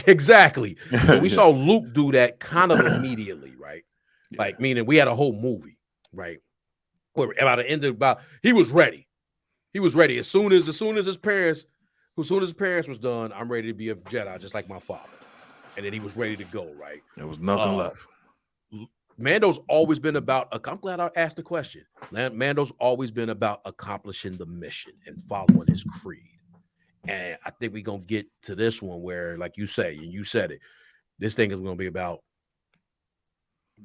Exactly. So we saw Luke do that kind of immediately, right? Yeah. Like meaning we had a whole movie, right? Where about the end of he was ready. He was ready as soon as his parents was done. I'm ready to be a Jedi, just like my father. And then he was ready to go, right? There was nothing left. Mando's always been about, I'm glad I asked the question. Mando's always been about accomplishing the mission and following his creed. And I think we're going to get to this one where, like you say, and you said it, this thing is going to be about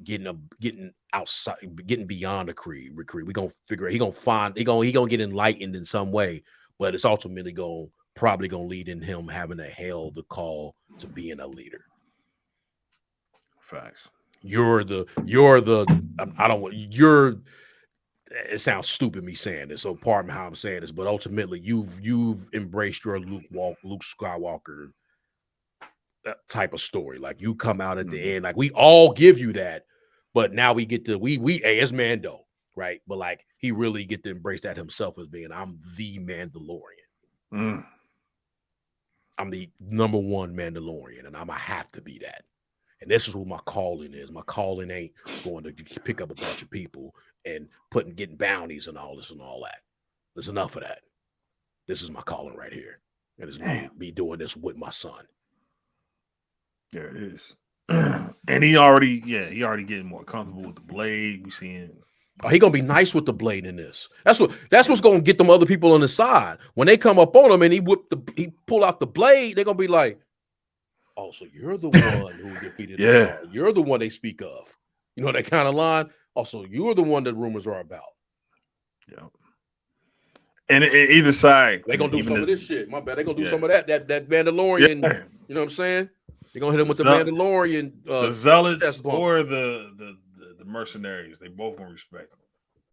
getting outside, getting beyond the creed. We're going to figure out, he going to get enlightened in some way, but it's ultimately probably going to lead in him having to hail the call to being a leader. Facts. It sounds stupid me saying this, so pardon me how I'm saying this, but ultimately you've embraced your Luke Skywalker type of story. Like you come out at the end, like we all give you that, but now we get to hey, it's Mando, right? But like he really get to embrace that himself as being, I'm the Mandalorian. I'm the number one Mandalorian, and I'm gonna have to be that. And this is what my calling is. My calling ain't going to pick up a bunch of people and getting bounties and all this and all that. There's enough of that. This is my calling right here. And it's me doing this with my son. There it is. And he already getting more comfortable with the blade. We seeing he gonna be nice with the blade in this. That's what's gonna get them other people on the side. When they come up on him and he pull out the blade, they're gonna be like, oh, so you're the one who defeated the Lord. You're the one they speak of. You know that kind of line? Also, you're the one that rumors are about. Yeah. And either side. They're going to do some of this shit. My bad. They're going to do some of that Mandalorian. Yeah. You know what I'm saying? They're going to hit him with the Mandalorian. The zealots or the mercenaries. They both going to respect him.